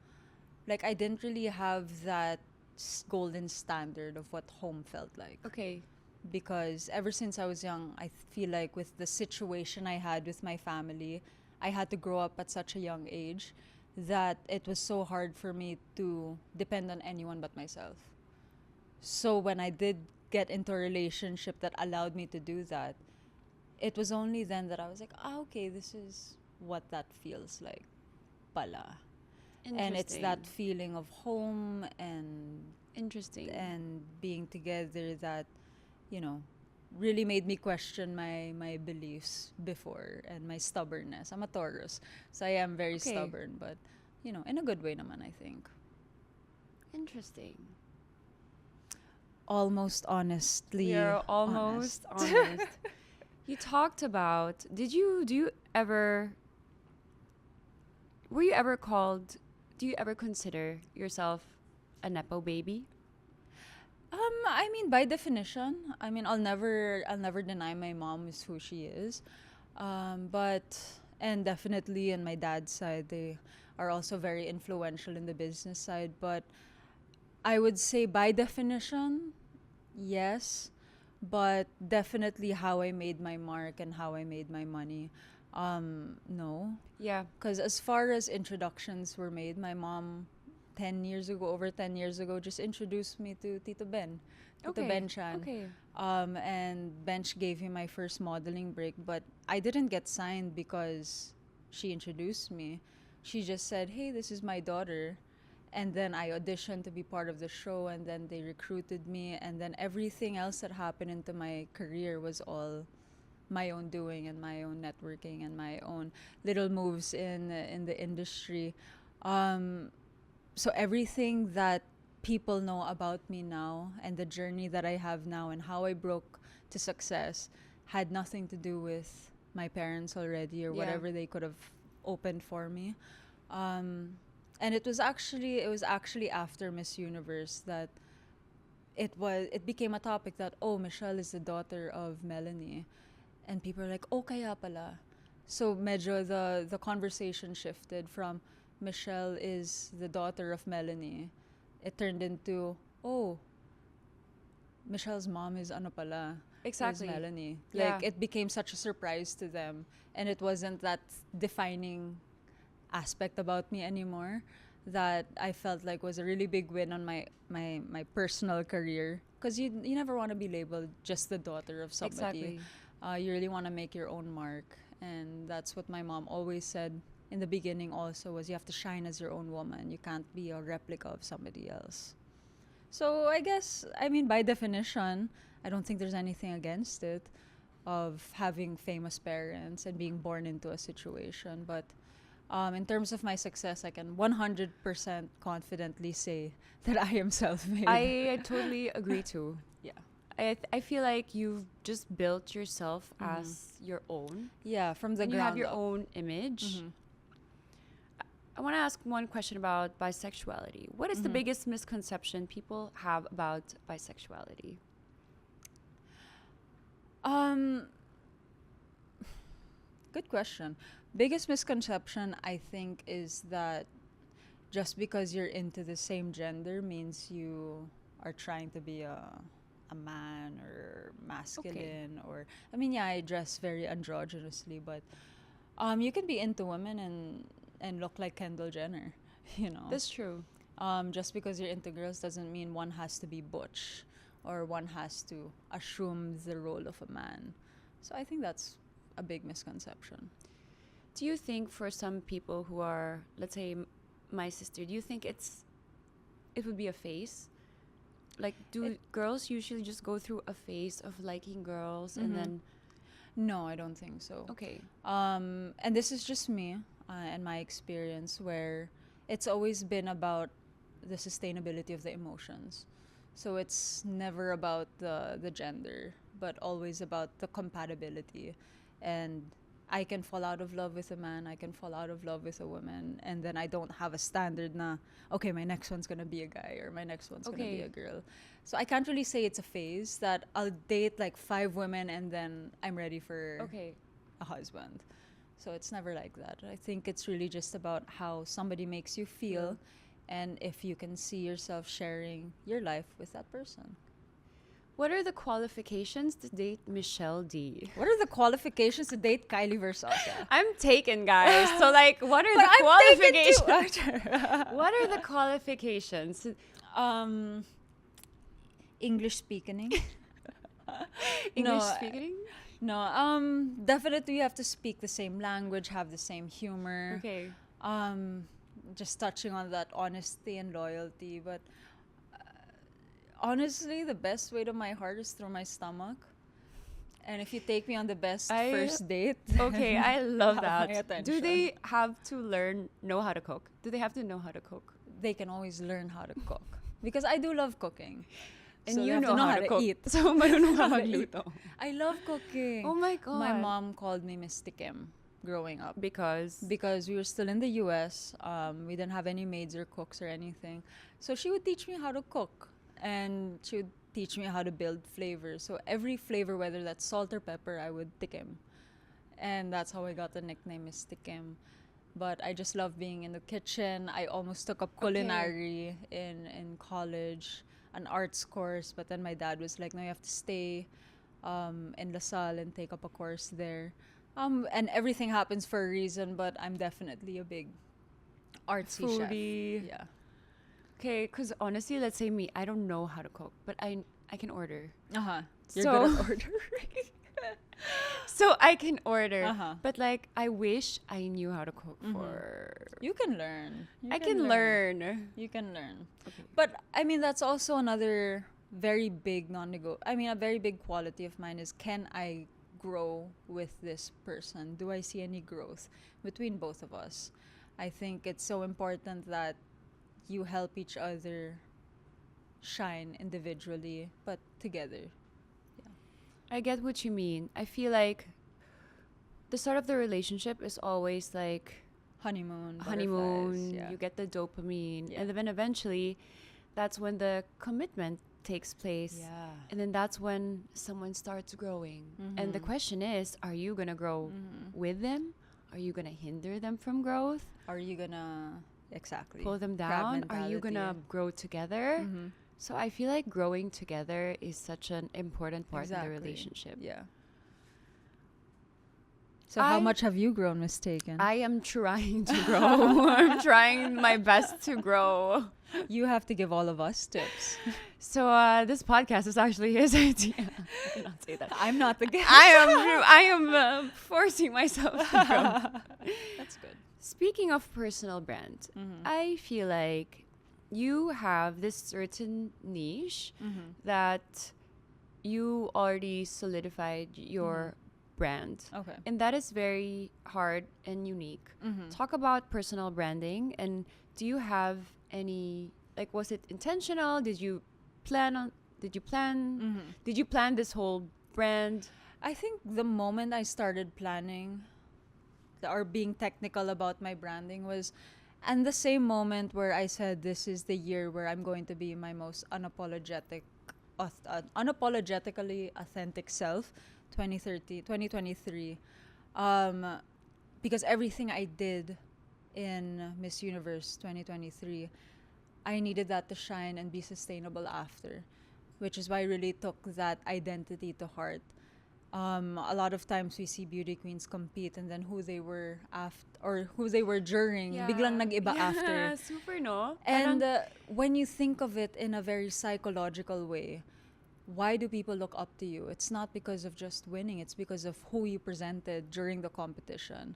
like I didn't really have that golden standard of what home felt like. Okay. Because ever since I was young, I feel like with the situation I had with my family, I had to grow up at such a young age that it was so hard for me to depend on anyone but myself. So when I did get into a relationship that allowed me to do that, it was only then that I was like, okay, this is what that feels like, pala. And it's that feeling of home and Interesting. and being together that, really made me question my beliefs before, and my stubbornness. I'm a Taurus, so I am very Okay. stubborn, but in a good way naman, I think. Interesting. Almost honestly. We are almost honest. You talked about, do you ever do you ever consider yourself a Nepo baby? I mean, by definition, I'll never deny my mom is who she is. But and definitely on my dad's side, they are also very influential in the business side. But I would say by definition, yes. But definitely how I made my mark and how I made my money, no. Yeah. Because as far as introductions were made, my mom, over 10 years ago, just introduced me to Tito Ben. Tito Okay. Ben Chan. Okay. And Bench gave me my first modeling break, but I didn't get signed because she introduced me. She just said, hey, this is my daughter. And then I auditioned to be part of the show, and then they recruited me, and then everything else that happened into my career was all my own doing, and my own networking, and my own little moves in the industry. So everything that people know about me now, and the journey that I have now, and how I broke to success, had nothing to do with my parents already, or Yeah. whatever they could have opened for me. And it was actually after Miss Universe that it became a topic that, oh, Michelle is the daughter of Melanie, and people are like, oh, kaya pala. So medyo the conversation shifted from Michelle is the daughter of Melanie. It turned into, oh, Michelle's mom is ano pala. Exactly. Melanie. Yeah. Like it became such a surprise to them, and it wasn't that defining aspect about me anymore that I felt like was a really big win on my personal career, because you never want to be labeled just the daughter of somebody. Exactly. You really want to make your own mark, and that's what my mom always said in the beginning also, was you have to shine as your own woman. You can't be a replica of somebody else. So I guess, I mean, by definition, I don't think there's anything against it, of having famous parents and being born into a situation. But in terms of my success, I can 100% confidently say that I am self-made. I totally agree too. Yeah. I feel like you've just built yourself as your own. Yeah, from the And you ground have your up. own image. Mhm. I want to ask one question about bisexuality. What is the biggest misconception people have about bisexuality? Good question. Biggest misconception, I think, is that just because you're into the same gender means you are trying to be a man or masculine. Or I mean, yeah, I dress very androgynously, but you can be into women and look like Kendall Jenner, you know. That's true. Just because you're into girls doesn't mean one has to be butch or one has to assume the role of a man. So I think that's a big misconception. Do you think for some people who are, let's say, my sister, do you think it would be a phase? Like, do girls usually just go through a phase of liking girls and then? No, I don't think so. Okay. And this is just me and my experience, where it's always been about the sustainability of the emotions. So it's never about the gender, but always about the compatibility. And I can fall out of love with a man, I can fall out of love with a woman, and then I don't have a standard na, okay, my next one's gonna be a guy or my next one's gonna be a girl. So I can't really say it's a phase that I'll date like 5 women and then I'm ready for a husband. So it's never like that. I think it's really just about how somebody makes you feel and if you can see yourself sharing your life with that person. What are the qualifications to date Michelle Dee? What are the qualifications to date Kylie Verzosa? I'm taken, guys. So, like, what are the qualifications? What are the qualifications? English speaking. English speaking? No, definitely you have to speak the same language, have the same humor. Okay. Just touching on that honesty and loyalty, but honestly, the best way to my heart is through my stomach. And if you take me on the best first date, okay, I love have my that. attention. Do they have to know how to cook? Do they have to know how to cook? They can always learn how to cook because I do love cooking. And so you have know to how to cook. eat. So marunong ka How to eat. magluto. I love cooking. Oh my God. My mom called me Miss Tikim growing up. Because We were still in the US. We didn't have any maids or cooks or anything. So she would teach me how to cook. And she would teach me how to build flavors. So every flavor, whether that's salt or pepper, I would tikim. And that's how I got the nickname Miss Tikim. But I just love being in the kitchen. I almost took up culinary in college, an arts course. But then my dad was like, no, you have to stay in LaSalle and take up a course there. And everything happens for a reason, but I'm definitely a big artsy foodie. chef. Yeah. Okay, because honestly, let's say me, I don't know how to cook, but I can order. You're So- good at ordering. So I can order. Uh-huh. But like, I wish I knew how to cook for... You can learn. I can learn. You can learn. Okay. But I mean, that's also another very big a very big quality of mine is, can I grow with this person? Do I see any growth between both of us? I think it's so important that you help each other shine individually, but together. I get what you mean. I feel like the start of the relationship is always like Honeymoon, you get the dopamine, Yeah. and then eventually that's when the commitment takes place. Yeah. And then that's when someone starts growing. And the question is, are you going to grow with them? Are you going to hinder them from growth? Are you gonna exactly Pull them crab down? Are you going to mentality? grow together? So I feel like growing together is such an important part in the Exactly. relationship. Yeah. So how I much have you grown, Mistaken? I am trying to grow. I'm trying my best to grow. You have to give all of us tips. So this podcast is actually his idea. I cannot say that. I'm not the guest. I am forcing myself to grow. That's good. Speaking of personal brand, I feel like you have this certain niche that you already solidified your brand. Okay. And that is very hard and unique. Talk about personal branding, and do you have any, like, was it intentional? Did you plan this whole brand? I think the moment I started planning or being technical about my branding was, and the same moment where I said this is the year where I'm going to be my most unapologetically authentic self, 2023. Because everything I did in Miss Universe 2023, I needed that to shine and be sustainable after, which is why I really took that identity to heart. A lot of times we see beauty queens compete and then who they were after or who they were during, biglang nag-iba after. Super, no? And when you think of it in a very psychological way, why do people look up to you? It's not because of just winning, it's because of who you presented during the competition.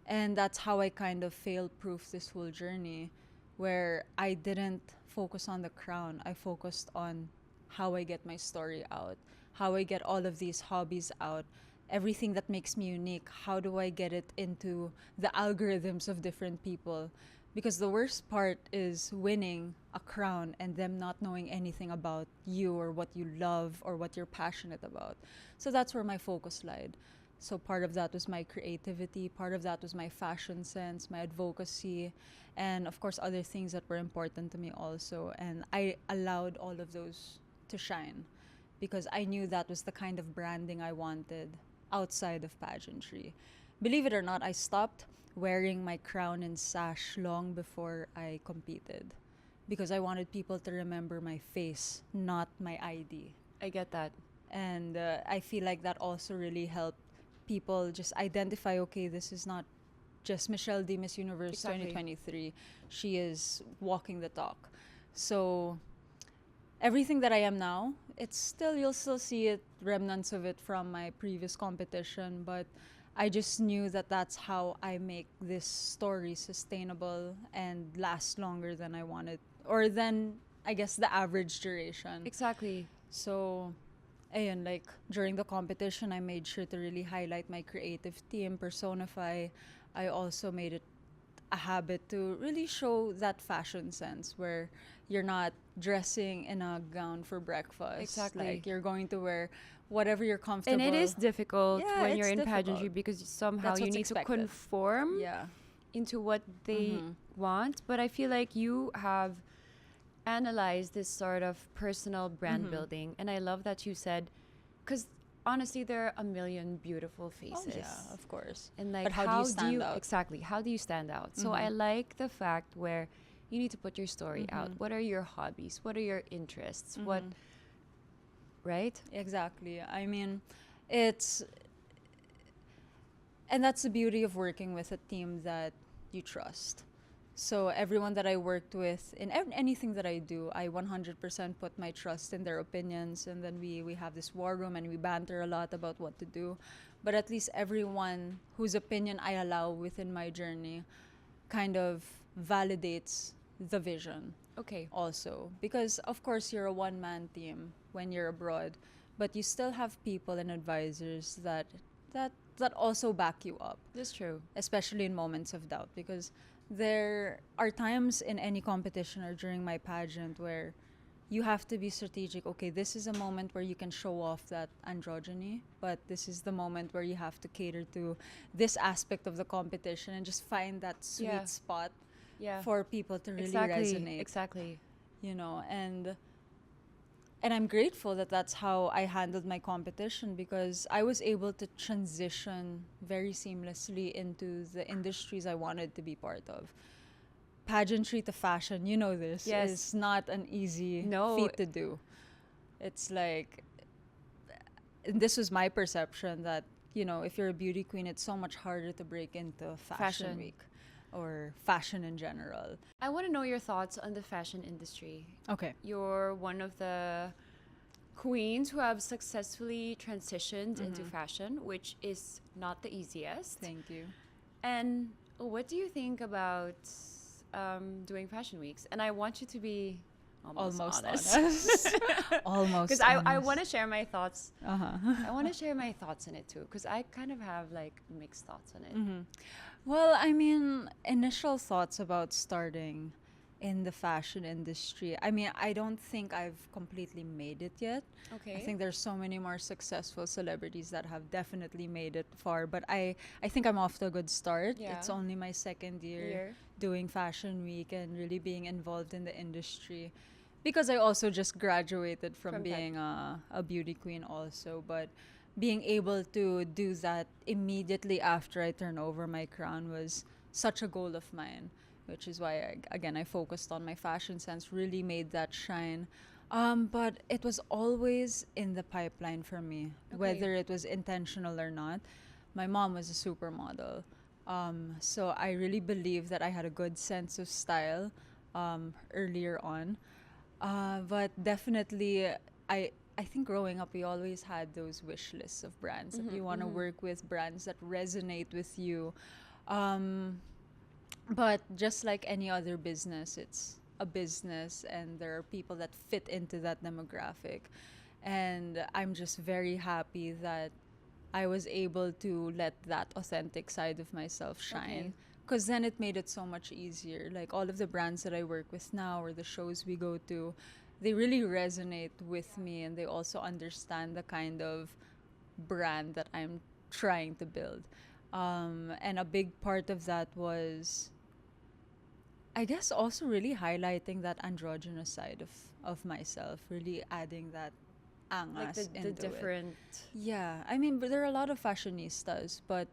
And that's how I kind of fail-proof this whole journey, where I didn't focus on the crown. I focused on how I get my story out, how I get all of these hobbies out, everything that makes me unique. How do I get it into the algorithms of different people? Because the worst part is winning a crown and them not knowing anything about you or what you love or what you're passionate about. So that's where my focus lied. So part of that was my creativity, part of that was my fashion sense, my advocacy, and of course other things that were important to me also. And I allowed all of those to shine because I knew that was the kind of branding I wanted outside of pageantry. Believe it or not, I stopped wearing my crown and sash long before I competed because I wanted people to remember my face, not my ID. I get that. And I feel like that also really helped people just identify, okay, this is not just Michelle Dee, Miss Universe 2023. She is walking the talk. So everything that I am now, it's still, you'll still see it, remnants of it from my previous competition, but I just knew that that's how I make this story sustainable and last longer than I wanted, or than, I guess, the average duration. Exactly. So, ayun, like, during the competition, I made sure to really highlight my creative team, Personify. I also made it a habit to really show that fashion sense where you're not dressing in a gown for breakfast. Exactly. Like, you're going to wear whatever you're comfortable. And it is difficult Yeah, when you're it's in pageantry difficult. because somehow That's you what's need expected. to conform Yeah. into what they want. But I feel like you have analyzed this sort of personal brand building. And I love that you said, because honestly, there are a million beautiful faces. Oh, yeah, of course. And like, But how do you stand out? Exactly, how do you stand out? So I like the fact where you need to put your story out. What are your hobbies? What are your interests? What, right? Exactly. I mean, it's, and that's the beauty of working with a team that you trust. So everyone that I worked with in anything that I do, I 100% put my trust in their opinions, and then we have this war room and we banter a lot about what to do. But at least everyone whose opinion I allow within my journey kind of validates the vision. Okay. Also, because of course you're a one-man team when you're abroad, but you still have people and advisors that also back you up, That's true. especially in moments of doubt, because there are times in any competition or during my pageant where you have to be strategic. Okay, this is a moment where you can show off that androgyny, but this is the moment where you have to cater to this aspect of the competition and just find that sweet spot for people to really resonate. Exactly. You know, and I'm grateful that that's how I handled my competition, because I was able to transition very seamlessly into the industries I wanted to be part of. pageantry to fashion, you know this, Yes. is not an easy No. feat to do. It's like, and this was my perception that, if you're a beauty queen, it's so much harder to break into fashion week or fashion in general. I want to know your thoughts on the fashion industry. Okay. You're one of the queens who have successfully transitioned into fashion, which is not the easiest. Thank you. And what do you think about doing fashion weeks? And I want you to be almost honest. Almost Because I want to share my thoughts. Uh-huh. I want to share my thoughts on it too, because I kind of have like mixed thoughts on it. Well, I mean, initial thoughts about starting in the fashion industry. I mean, I don't think I've completely made it yet. Okay. I think there's so many more successful celebrities that have definitely made it far, but I think I'm off to a good start. Yeah. It's only my second year doing Fashion Week and really being involved in the industry, because I also just graduated from being a beauty queen also, but being able to do that immediately after I turn over my crown was such a goal of mine, which is why I focused on my fashion sense, really made that shine. But it was always in the pipeline for me, whether it was intentional or not. My mom was a supermodel. So I really believe that I had a good sense of style earlier on. But definitely, I think growing up, we always had those wish lists of brands that you want to work with, brands that resonate with you. But just like any other business, it's a business and there are people that fit into that demographic. And I'm just very happy that I was able to let that authentic side of myself shine. Because then it made it so much easier. Like all of the brands that I work with now or the shows we go to, they really resonate with me and they also understand the kind of brand that I'm trying to build. And a big part of that was, I guess, also really highlighting that androgynous side of myself, really adding that angas Like the into different. it. Yeah, I mean, but there are a lot of fashionistas, but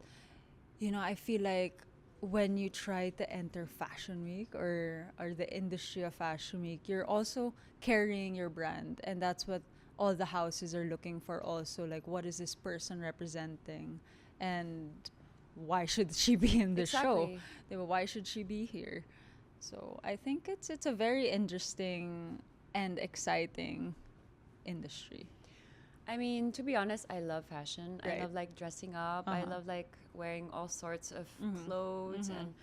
I feel like when you try to enter Fashion Week or the industry of Fashion Week, you're also carrying your brand, and that's what all the houses are looking for. Also, like, what is this person representing, and why should she be in the show? Why should she be here? So I think it's a very interesting and exciting industry. I mean, to be honest, I love fashion. Right. I love like dressing up. I love like wearing all sorts of clothes, and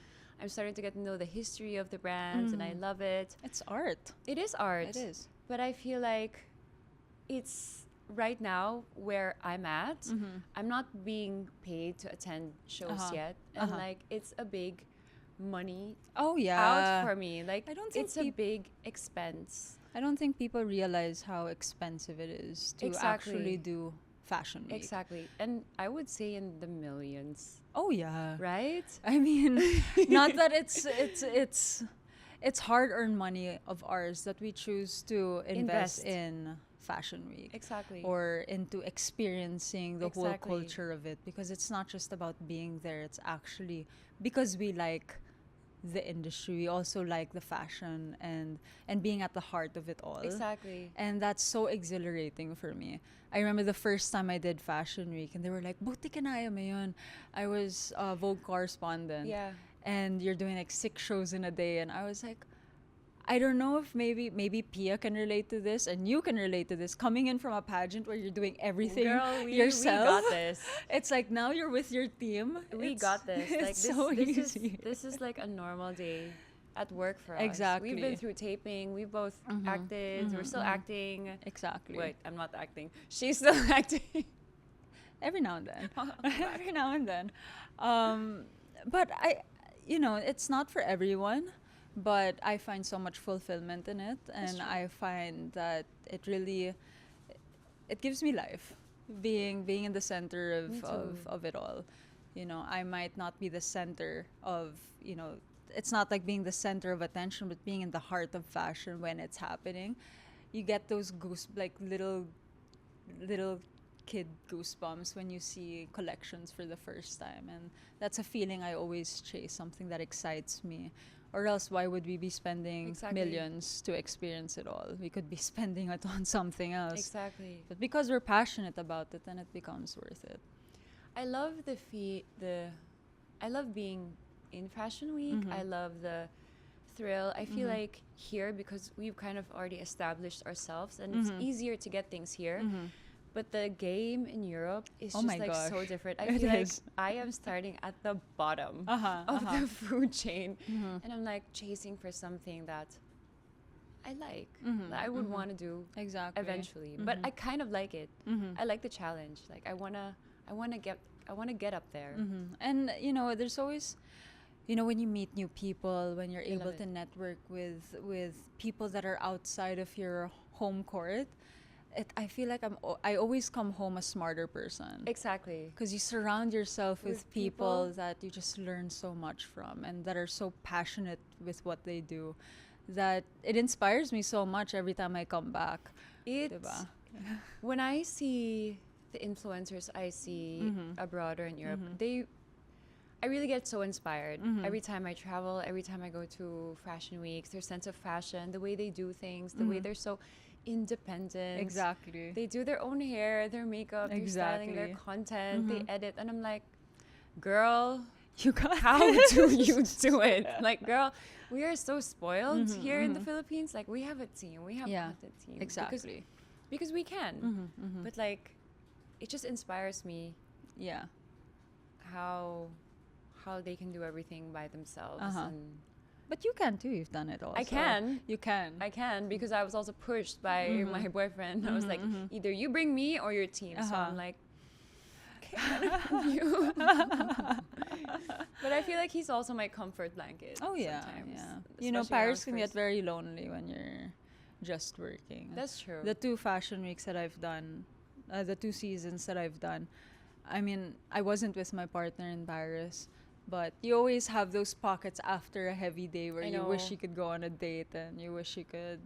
I'm starting to get to know the history of the brands, and I love it. It's art. It is art. It is. But I feel like it's right now where I'm at. I'm not being paid to attend shows yet, and like it's a big money out for me. Like I don't think it's a big expense. I don't think people realize how expensive it is to actually do Fashion Week. Exactly. And I would say in the millions. Oh yeah. Right? I mean, not that it's hard-earned money of ours that we choose to invest in Fashion Week. Exactly. Or into experiencing the whole Exactly. culture of it, because it's not just about being there, it's actually because we like the industry, we also like the fashion and being at the heart of it all. Exactly. And that's so exhilarating for me. I remember the first time I did Fashion Week and they were like, "Buti kinaya mo yun." I was a Vogue correspondent. Yeah. And you're doing like 6 shows in a day, and I was like, I don't know if maybe Pia can relate to this and you can relate to this, coming in from a pageant where you're doing everything yourself. We got this. It's like now you're with your team. We got this. It's Like so easy. This is like a normal day at work for us. Exactly. We've been through taping. We both acted. We're still acting. Exactly. Wait, I'm not acting. She's still acting. Every now and then. Every now and then. But it's not for everyone. But I find so much fulfillment in it, and I find that it gives me life, being in the center of it all. I might not be the center of, it's not like being the center of attention, but being in the heart of fashion when it's happening. You get those like little kid goosebumps when you see collections for the first time, and that's a feeling I always chase, something that excites me, Or else why would we be spending Exactly. millions to experience it all? We could be spending it on something else. Exactly. But because we're passionate about it, then it becomes worth it. I love I love being in Fashion Week. I love the thrill. I feel like here, because we've kind of already established ourselves and it's easier to get things here. But the game in Europe is Oh just my like gosh. so different. I It feel like is. I am starting at the bottom of the food chain, and I'm like chasing for something that I like, that I would want to do Exactly. eventually. But I kind of like it. I like the challenge. Like I wanna get up there. And you know, there's always, you know, when you meet new people, when you're able love to it. network with people that are outside of your home court, I feel like I always come home a smarter person. Exactly. Because you surround yourself with With people people. that you just learn so much from and that are so passionate with what they do, that it inspires me so much every time I come back. It's Diba? when I see the influencers I see abroad or in Europe, I really get so inspired every time I travel, every time I go to fashion weeks. Their sense of fashion, the way they do things, the way they're so independent. Exactly. They do their own hair, their makeup, their styling, their Exactly. content, they edit, and I'm like, girl, You got how this. do you do it? Like, girl, we are so spoiled here in the Philippines. Like, we have a team, we have Yeah, content team, exactly. because we can. But like, it just inspires me Yeah. how they can do everything by themselves. And But you can too. You've done it also. I can. You can. I can, because I was also pushed by my boyfriend. I was like, either you bring me or your team. So I'm like, okay, you. But I feel like he's also my comfort blanket. Oh yeah, sometimes, yeah. You know, especially around Paris can get first- very lonely when you're just working. That's true. The 2 fashion weeks that I've done, the 2 seasons that I've done, I mean, I wasn't with my partner in Paris, but you always have those pockets after a heavy day where I you wish know. you could go on a date and you wish you could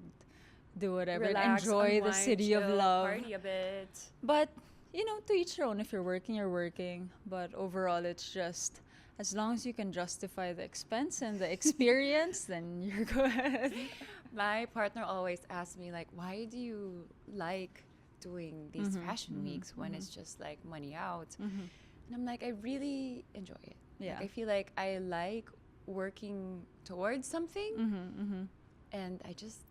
do whatever and Relax, enjoy the unwind, city of chill, love. party a bit. But, you know, to each their own. If you're working, you're working. But overall, it's just, as long as you can justify the expense and the experience, then you're good. My partner always asks me, like, why do you like doing these fashion weeks when it's just like money out? And I'm like, I really enjoy it. Yeah. Like, I feel like I like working towards something, and I just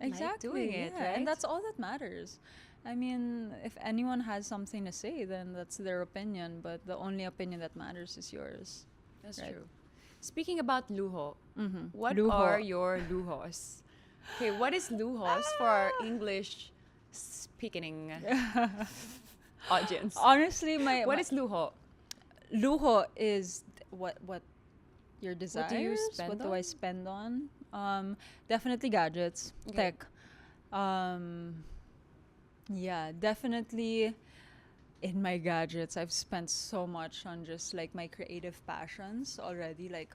like doing it, yeah. right? And that's all that matters. I mean, if anyone has something to say, then that's their opinion. But the only opinion that matters is yours. That's right. true. Speaking about luho, what Luho. are your luhos? Okay, what is luhos for our English speaking audience? Honestly, What is luho? luho is what your desires. What do you spend What do I on? spend on? Definitely gadgets, Okay. tech. Yeah, definitely. In my gadgets, I've spent so much on just like my creative passions already. Like,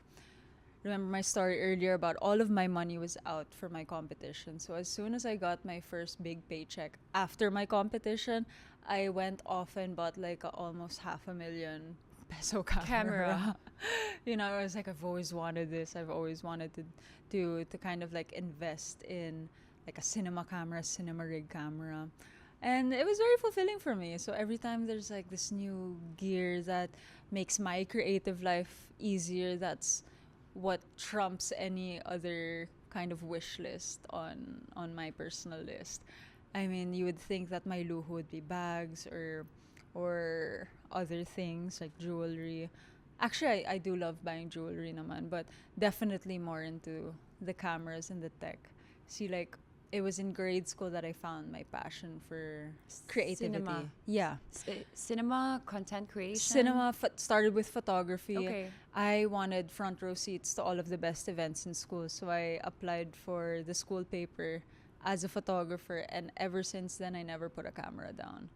remember my story earlier about all of my money was out for my competition. So as soon as I got my first big paycheck after my competition, I went off and bought like a almost $500,000 camera. Camera. You know, I was like, I've always wanted this. I've always wanted to kind of like invest in like a cinema camera, cinema rig camera. And it was very fulfilling for me. So every time there's like this new gear that makes my creative life easier, that's what trumps any other kind of wish list on my personal list. I mean, you would think that my luho would be bags or other things like jewelry. Actually, I do love buying jewelry naman, but definitely more into the cameras and the tech. See, like, it was in grade school that I found my passion for creativity. Cinema. Yeah. Cinema, content creation. Cinema started with photography. Okay. I wanted front row seats to all of the best events in school, so I applied for the school paper as a photographer, and ever since then I never put a camera down.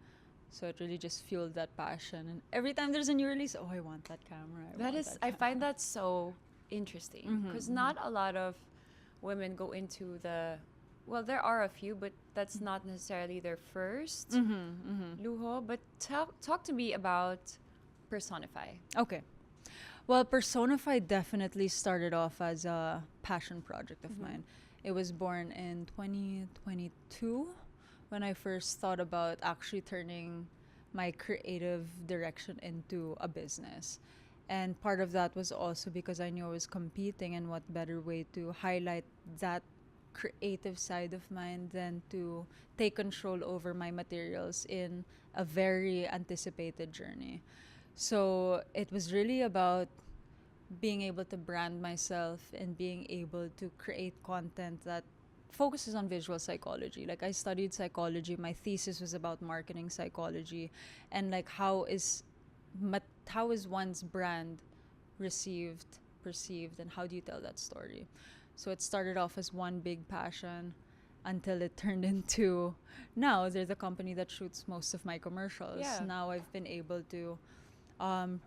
So it really just fueled that passion, and every time there's a new release, oh, I want that camera. I find that so interesting, because not a lot of women go into the, well, there are a few, but that's not necessarily their first luho. But talk to me about Personify. Okay. Well, Personify definitely started off as a passion project of mine. It was born in 2022 when I first thought about actually turning my creative direction into a business. And part of that was also because I knew I was competing, and what better way to highlight that creative side of mine than to take control over my materials in a very anticipated journey. So it was really about being able to brand myself and being able to create content that focuses on visual psychology. Like, I studied psychology. My thesis was about marketing psychology, and like how is one's brand received, perceived, and how do you tell that story? So it started off as one big passion until it turned into, now there's a company that shoots most of my commercials. Yeah. Now I've been able to um,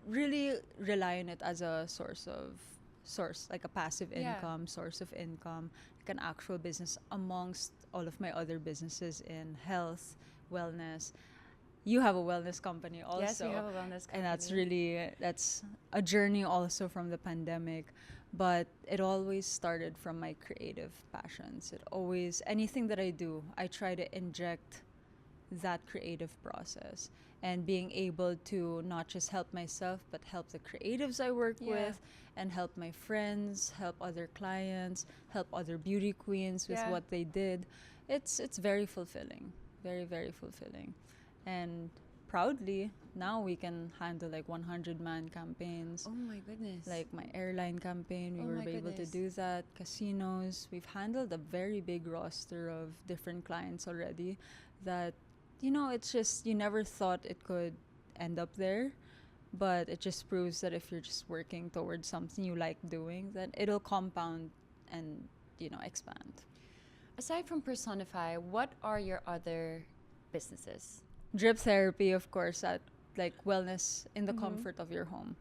really rely on it as a source, like a passive Yeah. income, source of income, like an actual business amongst all of my other businesses in health, wellness. You have a wellness company also. Yes, we have a wellness company. And that's a journey also from the pandemic. But it always started from my creative passions. It always, anything that I do, I try to inject that creative process, and being able to not just help myself but help the creatives I work with, and help my friends, help other clients, help other beauty queens with what they did. It's very fulfilling, very, very fulfilling. And proudly now we can handle like 100-man campaigns. Oh my goodness. Like my airline campaign, we Oh were my able to goodness. do that. Casinos, we've handled a very big roster of different clients already that, it's just, you never thought it could end up there. But it just proves that if you're just working towards something you like doing, then it'll compound and, expand. Aside from Personify, what are your other businesses? Drip therapy, of course, at like wellness in the comfort of your home.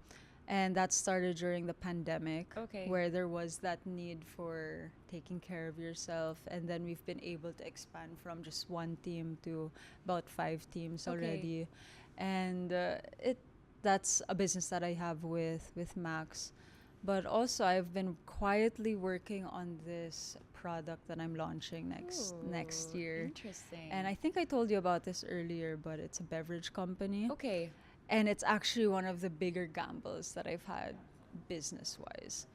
And that started during the pandemic, where there was that need for taking care of yourself. And then we've been able to expand from just one team to about 5 teams already. And that's a business that I have with Max. But also, I've been quietly working on this product that I'm launching next year. Interesting. And I think I told you about this earlier, but it's a beverage company. Okay. And it's actually one of the bigger gambles that I've had business-wise.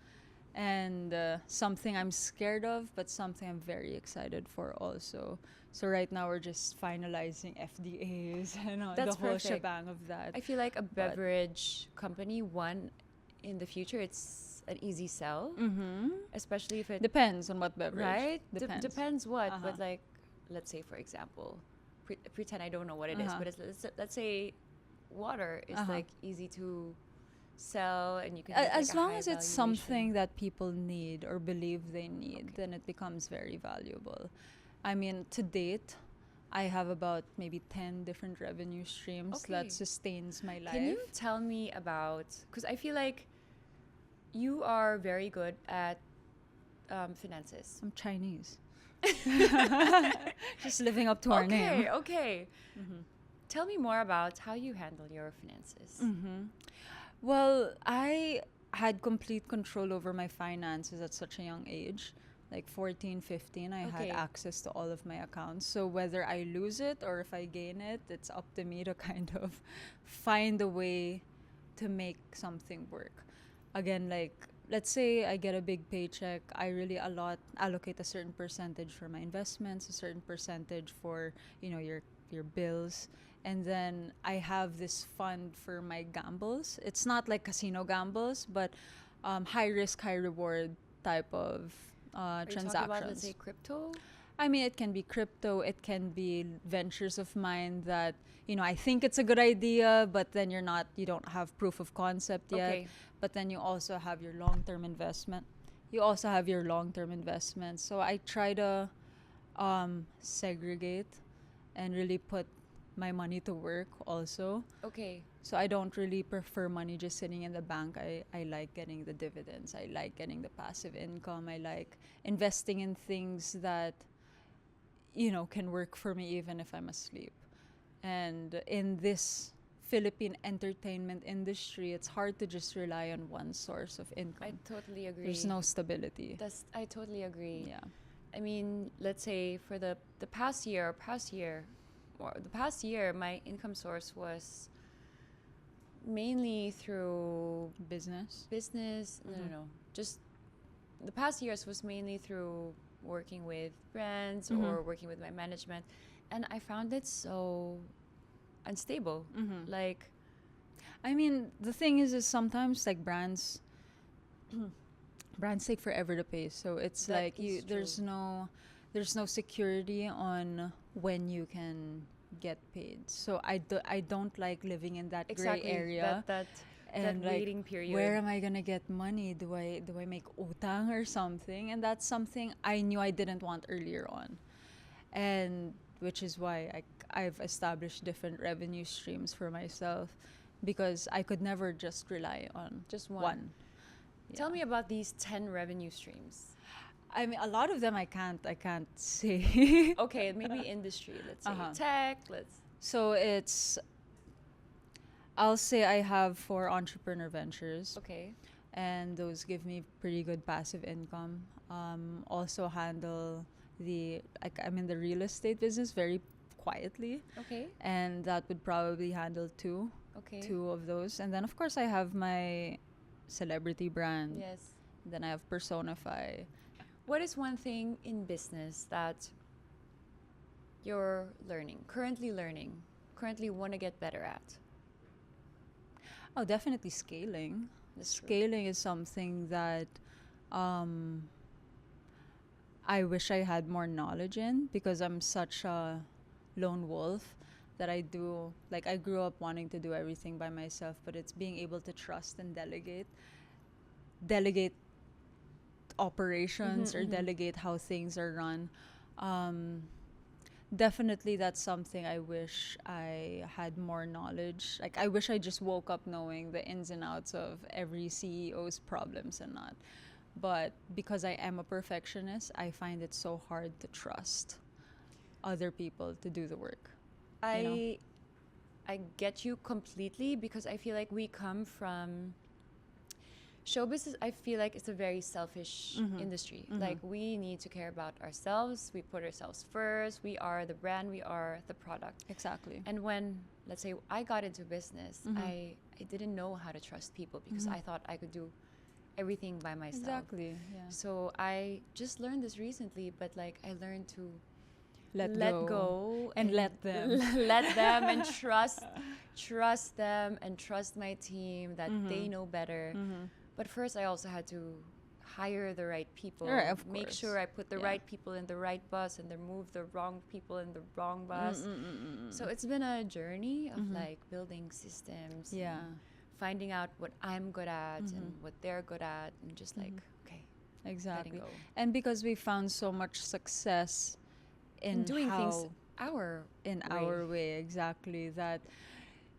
And something I'm scared of, but something I'm very excited for also. So right now we're just finalizing FDAs and That's the whole perfect. shebang of that. I feel like a beverage company, one, in the future, it's an easy sell, especially if it Depends on what beverage. right Depends. what, Uh-huh. but like, let's say for example, pretend I don't know what it is, but let's say water is like easy to sell, and you can get, like, As a long high as it's valuation. something that people need or believe they need, then it becomes very valuable. I mean, to date, I have about maybe 10 different revenue streams Okay. that sustains my life. Can you tell me about, because I feel like you are very good at finances. I'm Chinese. Just living up to our name. Okay. Tell me more about how you handle your finances. Well, I had complete control over my finances at such a young age. Like 14, 15, I had access to all of my accounts. So whether I lose it or if I gain it, it's up to me to kind of find a way to make something work. Again, like, let's say I get a big paycheck, I really allocate a certain percentage for my investments, a certain percentage for, your bills. And then I have this fund for my gambles. It's not like casino gambles, but high risk, high reward type of Are you transactions. talking about, let's say, crypto? I mean, it can be crypto, it can be ventures of mine that, I think it's a good idea, but then you don't have proof of concept yet. Okay. But then you also have your long-term investment. So I try to segregate and really put my money to work also. Okay. So I don't really prefer money just sitting in the bank. I like getting the dividends. I like getting the passive income. I like investing in things that, can work for me even if I'm asleep. And in this Philippine entertainment industry, it's hard to just rely on one source of I income. totally agree. There's no stability. I totally agree. Yeah. I mean, let's say for the past year, my income source was mainly through Business. No. Just the past years was mainly through working with brands Mhm. or working with my management, and I found it so unstable. Mhm. Like, I mean, the thing is sometimes like brands take forever to pay. So it's That like is there's no security on when you can get paid. So I don't like living in that exactly gray area. that And like, waiting period. where am I gonna get money? Do I make utang or something? And that's something I knew I didn't want earlier on, and which is why I've established different revenue streams for myself, because I could never just rely on Just one. one. Tell Yeah. me about these 10 revenue streams. I mean, a lot of them I can't say. Okay, maybe industry. Let's say Uh-huh. tech. So I'll say I have 4 entrepreneur ventures, Okay. and those give me pretty good passive income. Also handle I'm in the real estate business very quietly, Okay. and that would probably handle Okay. two of those. And then of course I have my celebrity brand. Yes. Then I have Personify. What is one thing in business that you're currently want to get better at? Oh, definitely scaling. That's true. Scaling is something that I wish I had more knowledge in, because I'm such a lone wolf that I grew up wanting to do everything by myself, but it's being able to trust and delegate operations, or delegate how things are run. Definitely that's something I wish I had more knowledge. Like, I wish I just woke up knowing the ins and outs of every CEO's problems and not. But because I am a perfectionist, I find it so hard to trust other people to do the work. I get you completely, because I feel like we come from show business. I feel like it's a very selfish industry. Like, we need to care about ourselves. We put ourselves first. We are the brand. We are the product. Exactly. And when, let's say, I got into business, I didn't know how to trust people, because I thought I could do everything by myself. Exactly. Yeah. So I just learned this recently, but like, I learned to Let go and let them. let them and trust them and trust my team that they know better. But first, I also had to hire the right people. Right, of Make course. sure I put the Yeah. right people in the right bus and remove the wrong people in the wrong bus. So it's been a journey of like building systems. Yeah. And finding out what I'm good at and what they're good at, and just like, okay, Exactly. letting go. And because we found so much success in doing how, things our in way. our way, exactly, that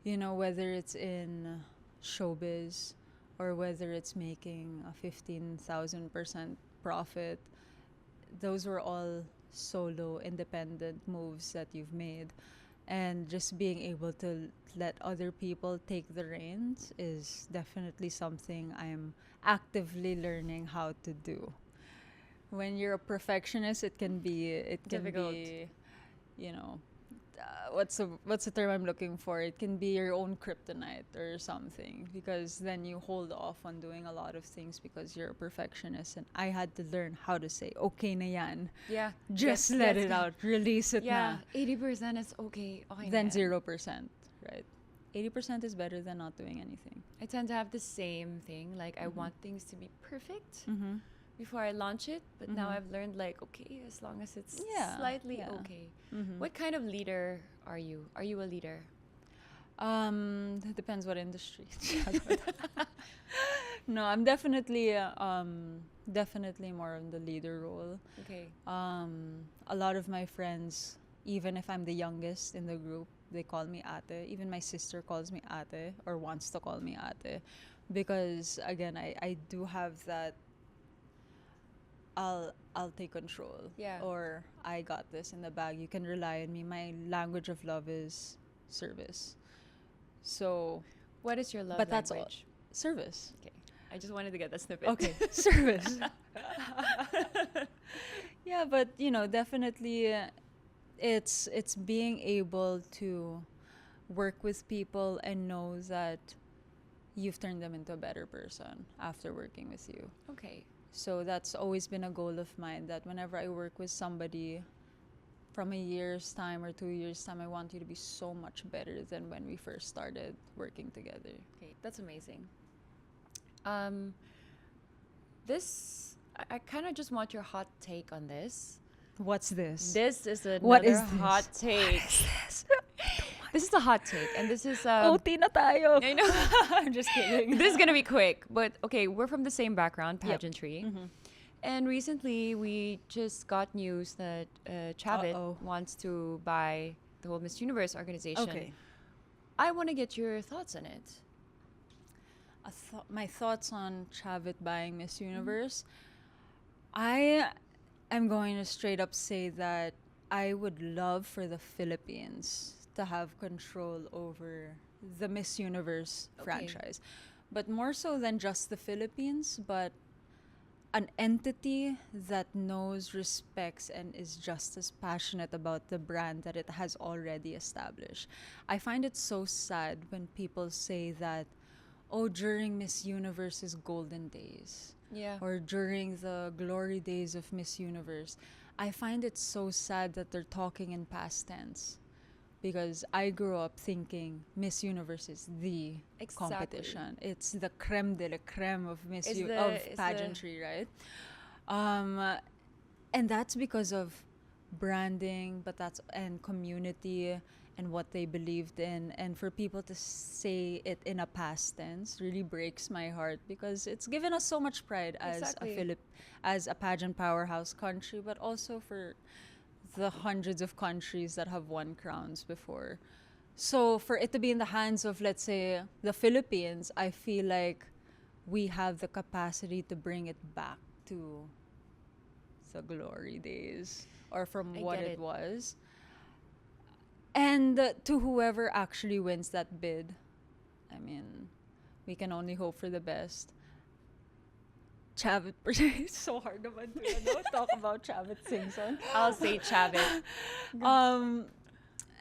whether it's in showbiz or whether it's making a 15,000% profit, those were all solo independent moves that you've made, and just being able to let other people take the reins is definitely something I'm actively learning how to do. When you're a perfectionist, it can Difficult. be, you know, what's the term I'm looking for? It can be your own kryptonite or something, because then you hold off on doing a lot of things because you're a perfectionist. And I had to learn how to say, okay na yan. Yeah. Just let it out. Release it Yeah. na. 80% is okay. Okay. Then na yan. 0%, right? 80% is better than not doing anything. I tend to have the same thing. Like, I want things to be perfect Mm-hmm. before I launch it. But now I've learned, like, okay, as long as it's slightly okay. Mm-hmm. What kind of leader are you? Are you a leader? It depends what industry. No, I'm definitely more in the leader role. Okay. A lot of my friends, even if I'm the youngest in the group, they call me ate. Even my sister calls me ate, or wants to call me ate, because again, I do have that. I'll take control. Yeah. Or I got this in the bag. You can rely on me. My language of love is service. So, What is your love but that's all. language? Service. Okay. I just wanted to get that snippet. Okay, service. Yeah, but definitely, it's being able to work with people and know that you've turned them into a better person after working with you. Okay. So that's always been a goal of mine, that whenever I work with somebody from a year's time or 2 years time, I want you to be so much better than when we first started working together. Okay. That's amazing. Um, I kind of just want your hot take on this. What's this? This is another What is this? hot take. What is this? This is a hot take, and this is OT na tayo. I know. I'm just kidding. This is gonna be quick, but okay, we're from the same background, Yep. pageantry. Mhm. And recently, we just got news that Chavit Uh-oh. wants to buy the whole Miss Universe organization. Okay. I want to get your thoughts on it. My thoughts on Chavit buying Miss Universe. I am going to straight up say that I would love for the Philippines to have control over the Miss Universe Okay. franchise. But more so than just the Philippines, but an entity that knows, respects, and is just as passionate about the brand that it has already established. I find it so sad when people say that, oh, during Miss Universe's golden days, Yeah. or during the glory days of Miss Universe. I find it so sad that they're talking in past tense, because I grew up thinking Miss Universe is the Exactly. competition. It's the creme de la creme of It's of the- pageantry, right? And that's because of branding, and community and what they believed in. And for people to say it in a past tense really breaks my heart, because it's given us so much pride as Exactly. as a pageant powerhouse country, but also for the hundreds of countries that have won crowns before. So for it to be in the hands of, let's say, the Philippines, I feel like we have the capacity to bring it back to the glory days, or from I what get it it. was. And to whoever actually wins that bid, I mean, we can only hope for the best. Chavit, it's so hard naman to talk about Chavit Singson. I'll say Chavit.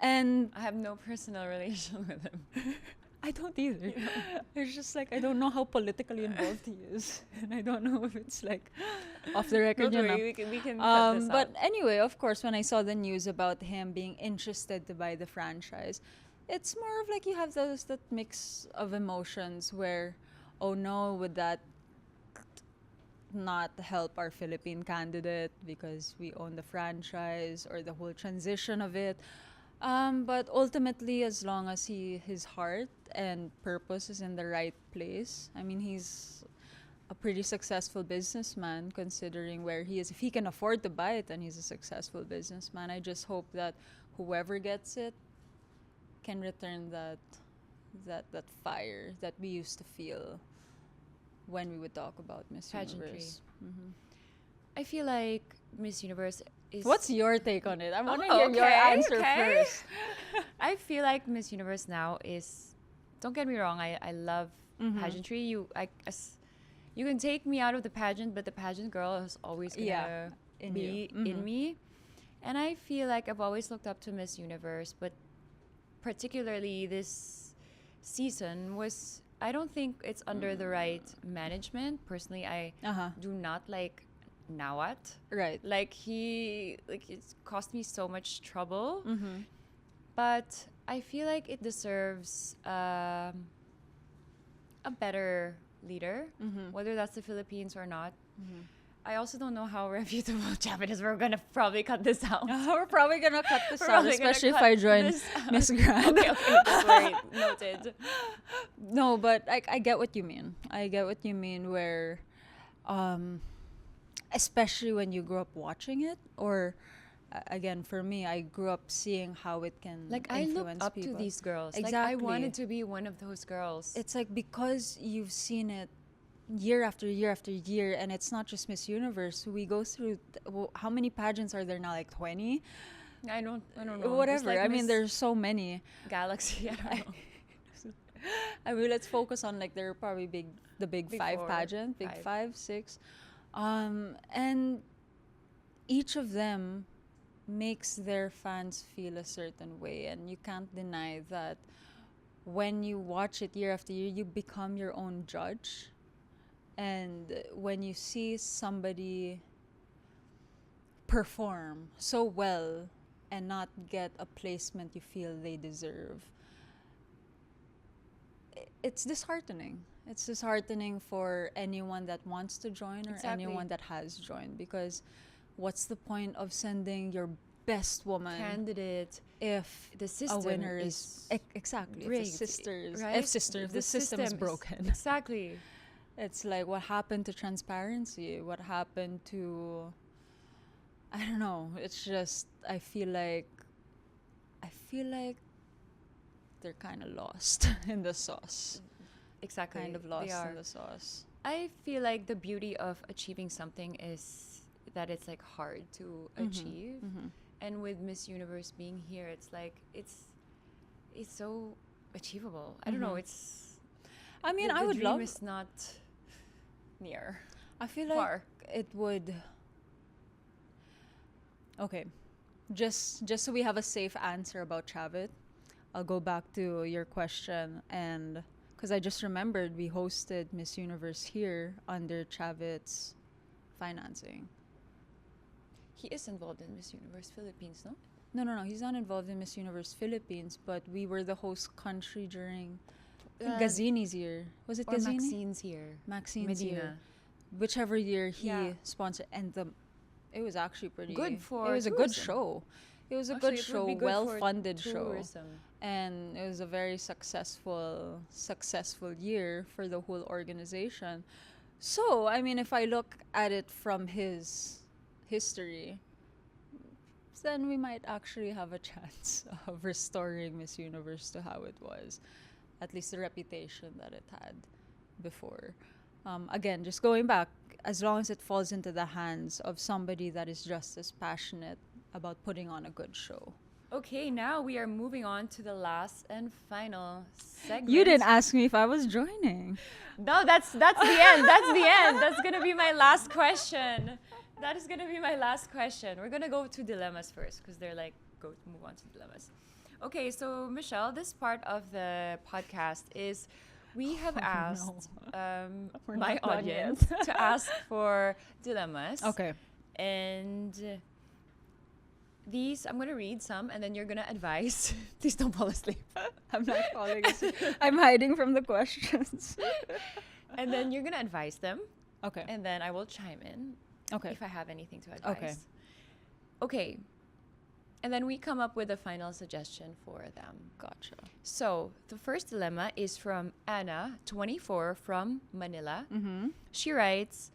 And I have no personal relation with him. I don't either. It's just like, I don't know how politically involved he is, and I don't know if it's like off the record. Don't You know. worry, we can cut this But out. anyway, of course, when I saw the news about him being interested to buy the franchise, it's more of like you have that mix of emotions where, oh no, would that not help our Philippine candidate because we own the franchise, or the whole transition of it. But ultimately, as long as his heart and purpose is in the right place, I mean, he's a pretty successful businessman considering where he is. If he can afford to buy it, then he's a successful businessman. I just hope that whoever gets it can return that fire that we used to feel when we would talk about Miss Pageantry. Universe. Mhm. I feel like Miss Universe is. What's your take on it? I want to Oh, hear your okay, answer okay. first. I feel like Miss Universe now is. Don't get me wrong. I love Mhm. pageantry. You can take me out of the pageant, but the pageant girl is always gonna Yeah, in be you. in Mhm. me. And I feel like I've always looked up to Miss Universe, but particularly this season was. I don't think it's under the right management. Personally, I Uh-huh. do not like Nawat. Right. Like it's cost me so much trouble. Mm-hmm. But I feel like it deserves a better leader, Mm-hmm. whether that's the Philippines or not. Mm-hmm. I also don't know how reputable Japanese. We're gonna probably cut this out. We're probably gonna cut this We're out, probably gonna especially if cut I join this out. Miss Grand. Okay, don't worry. Noted. No, but I get what you mean. I get what you mean where, especially when you grew up watching it, or again, for me, I grew up seeing how it can Like I looked influence up people. to these girls. Like I Exactly. wanted to be one of those girls. It's like because you've seen it year after year after year, and it's not just Miss Universe. We go through how many pageants are there now? Like 20? I don't know. There's Whatever. like I mean, Miss there's so many. Galaxy. I don't know. I mean, let's focus on like there are probably the big Big five four, pageant, big five. five, six, and each of them makes their fans feel a certain way, and you can't deny that when you watch it year after year, you become your own judge. And when you see somebody perform so well and not get a placement you feel they deserve, it's disheartening. It's disheartening for anyone that wants to join or Exactly. anyone that has joined, because what's the point of sending your best woman Candidate, if the a system winner is exactly if rigged, right? if the system is broken. Exactly. It's like, what happened to transparency? What happened to, I don't know. It's just I feel like they're kind of lost in the sauce. Exactly. Kind of They lost are. in the sauce. I feel like the beauty of achieving something is that it's like hard to achieve. Mm-hmm. And with Miss Universe being here, it's like it's so achievable. I don't know. Mhm. It's I mean, the I would dream love. is not near, I feel like far. it would. Okay, just so we have a safe answer about Chavit, I'll go back to your question, and because I just remembered we hosted Miss Universe here under Chavit's financing. He is involved in Miss Universe Philippines, no? No. He's not involved in Miss Universe Philippines, but we were the host country during I think Uh, Gazini's year. Was it Or Gazini? Maxine's here. Maxine's year. Medina. Whichever year he Yeah. sponsored, and it was actually pretty Good for It was a good tourism. show. It was a Actually, good it would show, be good well for funded show, tourism. and it was a very successful year for the whole organization. So I mean, if I look at it from his history, then we might actually have a chance of restoring Miss Universe to how it was, at least the reputation that it had before. Again, just going back, as long as it falls into the hands of somebody that is just as passionate about putting on a good show. Okay, now we are moving on to the last and final segment. You didn't ask me if I was joining. No, that's the end. That's the end. That's gonna be my last question. That is gonna be my last question. We're gonna go to dilemmas first because they're like move on to dilemmas. Okay, so Michelle, this part of the podcast is we have asked We're my not done audience yet. to ask for dilemmas. Okay. And these, I'm going to read some and then you're going to advise. Please don't fall asleep. I'm not falling asleep. I'm hiding from the questions. And then you're going to advise them. Okay. And then I will chime in Okay. if I have anything to advise. Okay. Okay. And then we come up with a final suggestion for them. Gotcha. So the first dilemma is from Anna, 24, from Manila. Mm-hmm. She writes,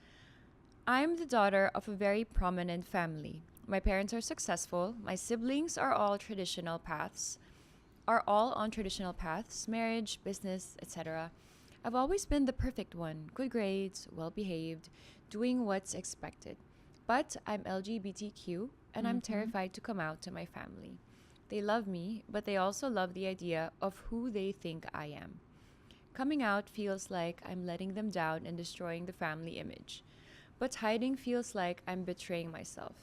I'm the daughter of a very prominent family. My parents are successful. My siblings are all on traditional paths, marriage, business, etc. I've always been the perfect one, good grades, well behaved, doing what's expected. But I'm LGBTQ and I'm terrified to come out to my family. They love me, but they also love the idea of who they think I am. Coming out feels like I'm letting them down and destroying the family image. But hiding feels like I'm betraying myself.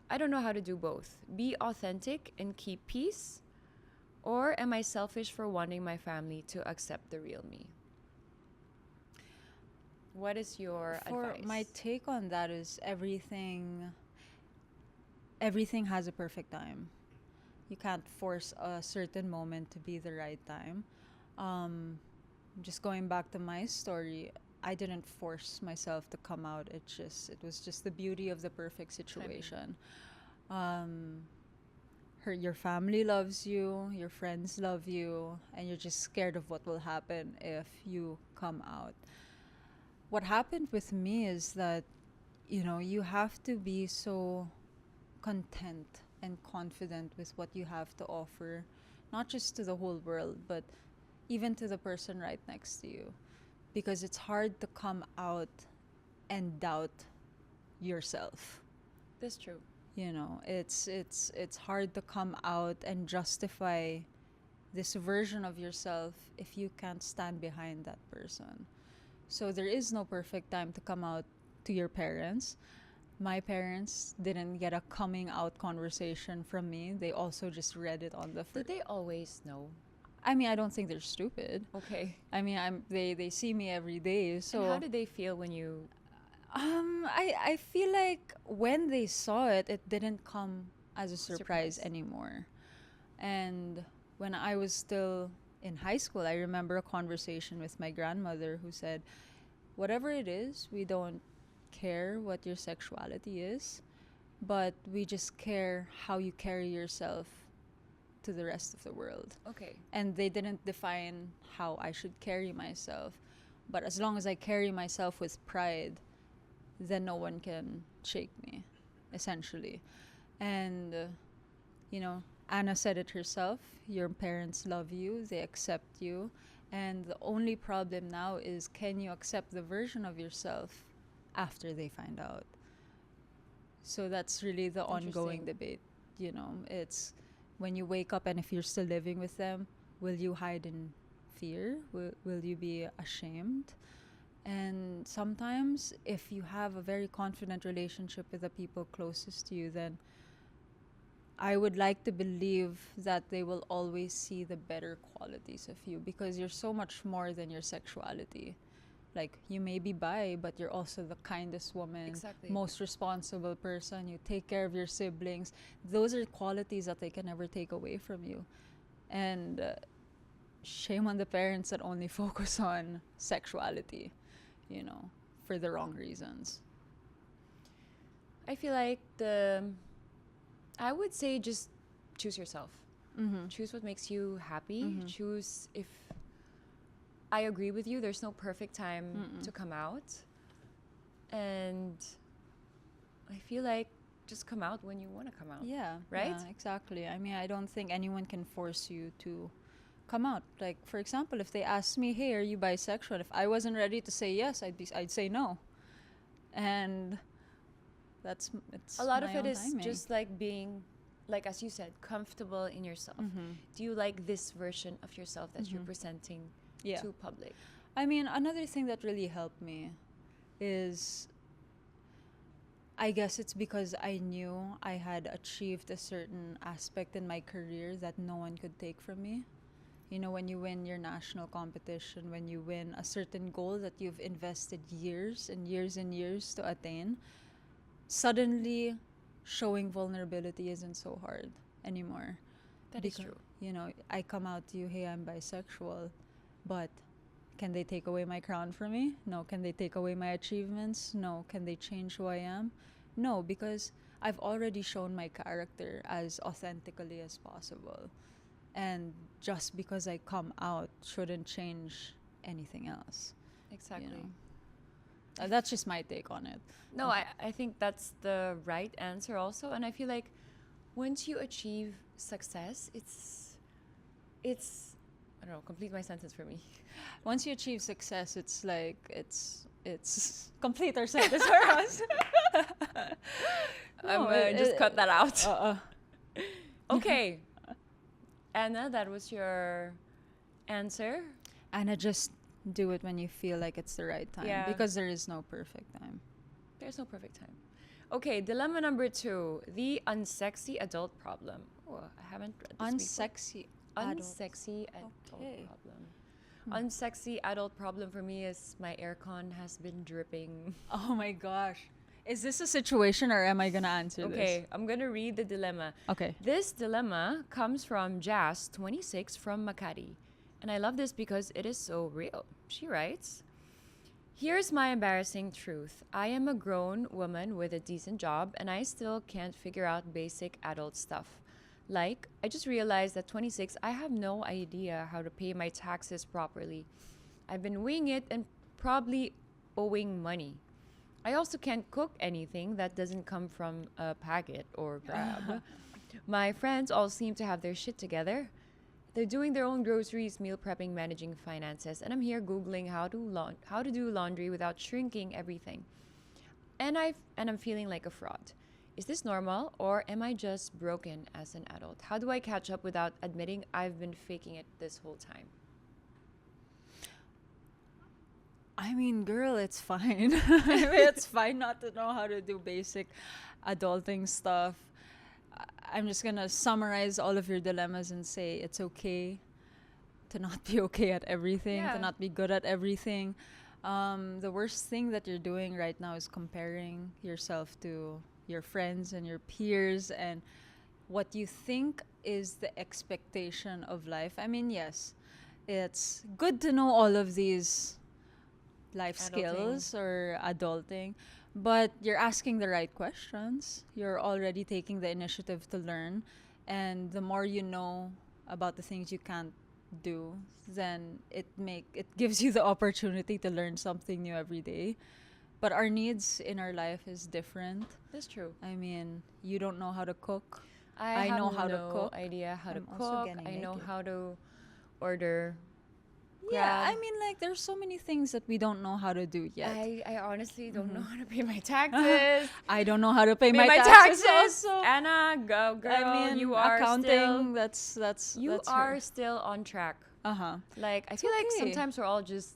I don't know how to do both. Be authentic and keep peace? Or am I selfish for wanting my family to accept the real me? What is your advice? My take on that is everything has a perfect time. You can't force a certain moment to be the right time. Just going back to my story, I didn't force myself to come out. It was just the beauty of the perfect situation. Your family loves you, your friends love you, and you're just scared of what will happen if you come out. What happened with me is that, you have to be so content and confident with what you have to offer, not just to the whole world, but even to the person right next to you. Because it's hard to come out and doubt yourself. That's true. It's hard to come out and justify this version of yourself if you can't stand behind that person? So there is no perfect time to come out to your parents. My parents didn't get a coming out conversation from me. They also just read it on the Did they always know? I mean, I don't think they're stupid. Okay. I mean, they see me every day. So And how did they feel when you... I feel like when they saw it, it didn't come as a surprise anymore. And when I was still in high school, I remember a conversation with my grandmother who said, whatever it is, we don't care what your sexuality is, but we just care how you carry yourself to the rest of the world. Okay. And they didn't define how I should carry myself. But as long as I carry myself with pride, then no one can shake me, essentially. And, you know, Anna said it herself, your parents love you, they accept you. And the only problem now is, can you accept the version of yourself after they find out? So that's really the ongoing debate. You know, it's when you wake up and if you're still living with them, will you hide in fear? Will you be ashamed? And sometimes if you have a very confident relationship with the people closest to you, then I would like to believe that they will always see the better qualities of you, because you're so much more than your sexuality. Like, you may be bi, but you're also the kindest woman, most responsible person. You take care of your siblings. Those are qualities that they can never take away from you. And shame on the parents that only focus on sexuality, you know, for the wrong reasons. I feel like I would say just choose yourself. Mm-hmm. Choose what makes you happy. Mm-hmm. Choose if... I agree with you. There's no perfect time to come out. And I feel like just come out when you want to come out. Yeah. Right? Yeah, exactly. I mean, I don't think anyone can force you to come out. Like, for example, if they asked me, hey, are you bisexual? If I wasn't ready to say yes, I'd say no. And it's a lot of my it own is timing. just like being, like as you said, comfortable in yourself. Do you like this version of yourself that you're presenting to public? I mean, another thing that really helped me is, I guess it's because I knew I had achieved a certain aspect in my career that no one could take from me. You know, when you win your national competition, when you win a certain goal that you've invested years and years and years to attain, suddenly showing vulnerability isn't so hard anymore. That is true. You know, I come out to you, hey, I'm bisexual, but can they take away my crown from me? No. Can they take away my achievements? No. Can they change who I am? No, because I've already shown my character as authentically as possible. And just because I come out shouldn't change anything else. Exactly. You know? That's just my take on it. No, I think that's the right answer also. And I feel like once you achieve success, it's I don't know, complete my sentence for me. Once you achieve success, it's like it's complete our sentence for us. I'm gonna just cut that out. Okay. Anna, that was your answer. Anna, just do it when you feel like it's the right time. Yeah. Because there is no perfect time. There's no perfect time. Okay, dilemma number 2, the unsexy adult problem. Oh, I haven't read this Unsexy before. adult. Unsexy adult Okay. problem. Unsexy adult problem for me is my aircon has been dripping. Oh my gosh. Is this a situation or am I going to answer this? Okay, I'm going to read the dilemma. Okay. This dilemma comes from Jazz, 26, from Makati. And I love this because it is so real. She writes, here's my embarrassing truth. I am a grown woman with a decent job and I still can't figure out basic adult stuff. Like, I just realized at 26, I have no idea how to pay my taxes properly. I've been winging it and probably owing money. I also can't cook anything that doesn't come from a packet or Grab. My friends all seem to have their shit together. They're doing their own groceries, meal prepping, managing finances, and I'm here Googling how to do laundry without shrinking everything. And I'm feeling like a fraud. Is this normal or am I just broken as an adult? How do I catch up without admitting I've been faking it this whole time? I mean, girl, it's fine. It's fine not to know how to do basic adulting stuff. I'm just gonna summarize all of your dilemmas and say it's okay to not be okay at everything, to Yeah. not be good at everything. The worst thing that you're doing right now is comparing yourself to your friends and your peers and what you think is the expectation of life. I mean, yes, it's good to know all of these life skills or adulting, but you're asking the right questions. You're already taking the initiative to learn, and the more you know about the things you can't do, then it gives you the opportunity to learn something new every day. But our needs in our life is different. That's true. I mean, you don't know how to cook. I know have how to no cook. idea how to I'm also cook. getting I know naked. how to order. Yeah, I Grab. mean, like, there's so many things that we don't know how to do yet. I honestly don't know how to pay my taxes. I don't know how to pay Pay my my taxes, taxes. also. Anna, go girl. I mean, you are accounting. still That's you that's are still on track. Uh-huh. Like I It's feel like okay. sometimes we're all just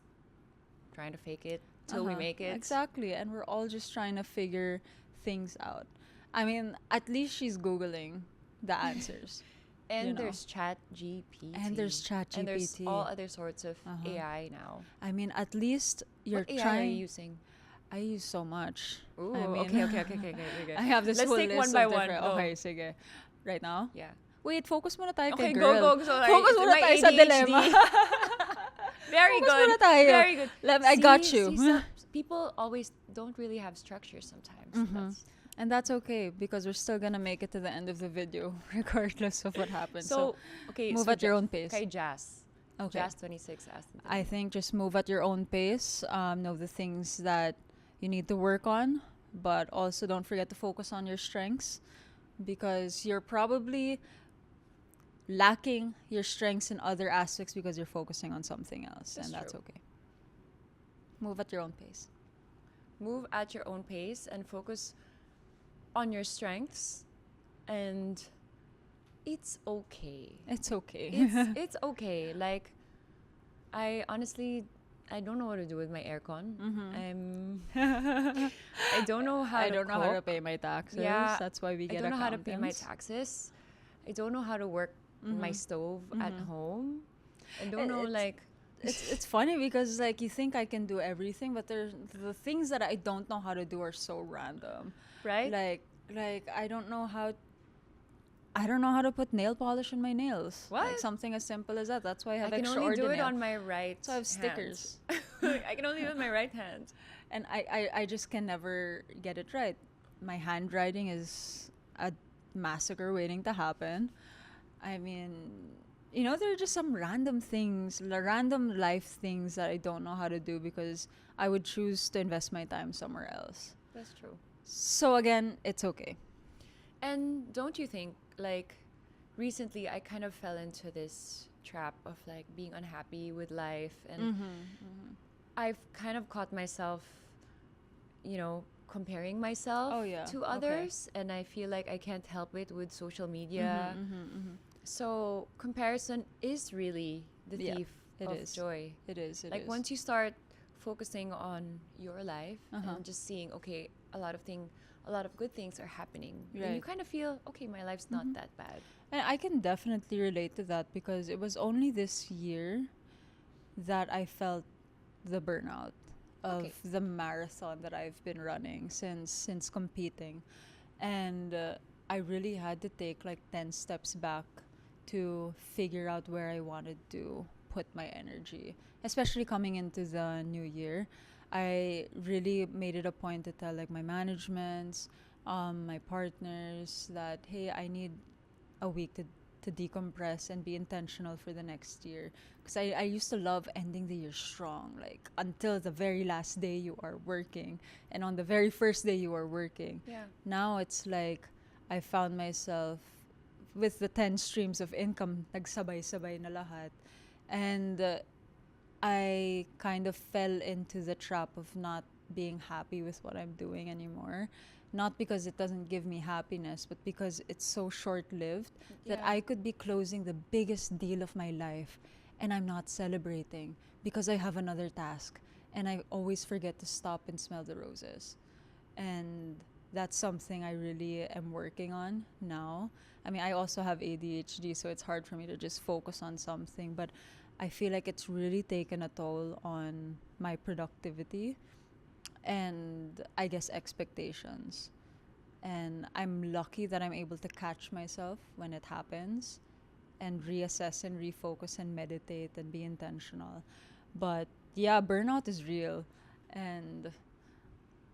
trying to fake it till we make it. Exactly, and we're all just trying to figure things out. I mean, at least she's googling the answers. And you know. there's Chat GPT. And there's And there's ChatGPT. all other sorts of Uh-huh. AI now. I mean, at least you're What AI are trying. you using? I use so much. Ooh, I mean, okay. I have this Let's whole take list one of by one. different. Go. Okay, sige. Right now? Yeah. Wait, focus muna tayo Okay, kay girl. go. Sorry. Focus muna My tayo sa ADHD. dilemma. Very Focus good. muna tayo. Very good. I got you. People always don't really have structure sometimes. That's- And that's okay because we're still gonna make it to the end of the video, regardless of what happens. So, okay. move so at your own pace. Kay Jazz. Okay. Jazz 26 asked. I think just move at your own pace. Know the things that you need to work on, but also don't forget to focus on your strengths because you're probably lacking your strengths in other aspects because you're focusing on something else, That's and that's true. okay. Move at your own pace. Move at your own pace and focus on your strengths, and it's okay. It's okay. It's okay. Like, I honestly, I don't know what to do with my aircon. I don't know how I to don't know how to cook. pay my taxes. Yeah, That's why we I get don't know how to pay my accountants. taxes. I don't know how to work my stove at home. I don't know, It's- like, It's funny because like you think I can do everything, but there's the things that I don't know how to do are so random. right? Like I don't know how to put nail polish on my nails. Like What? something as simple as that. That's why I I have can extra only do it ordinail. on my right. So I have hand. stickers. I can only do it with my right hand. And I just can never get it right. My handwriting is a massacre waiting to happen. I mean, there are just some random things, random life things that I don't know how to do because I would choose to invest my time somewhere else. That's true. So again, it's okay. And don't you think, like, recently I kind of fell into this trap of like being unhappy with life, and I've kind of caught myself, comparing myself Oh, yeah. to Okay. others, and I feel like I can't help it with social media. So comparison is really the Yeah, thief it of is. joy. It is. Like once you start focusing on your life and just seeing, okay, a lot of good things are happening, and you Right. kind of feel, okay, my life's not that bad. And I can definitely relate to that because it was only this year that I felt the burnout of Okay. the marathon that I've been running since competing, and I really had to take like 10 steps back to figure out where I wanted to put my energy, especially coming into the new year. I really made it a point to tell like my managements, my partners that hey, I need a week to decompress and be intentional for the next year. Because I used to love ending the year strong, like until the very last day you are working, and on the very first day you are working. Yeah. Now it's like I found myself with the 10 streams of income, nagsabay-sabay na lahat. And I kind of fell into the trap of not being happy with what I'm doing anymore. not because it doesn't give me happiness, but because it's so short-lived that Yeah. I could be closing the biggest deal of my life and I'm not celebrating because I have another task and I always forget to stop and smell the roses. And that's something I really am working on now. I mean, I also have ADHD, so it's hard for me to just focus on something, but I feel like it's really taken a toll on my productivity and I guess expectations. And I'm lucky that I'm able to catch myself when it happens and reassess and refocus and meditate and be intentional. But yeah, burnout is real, and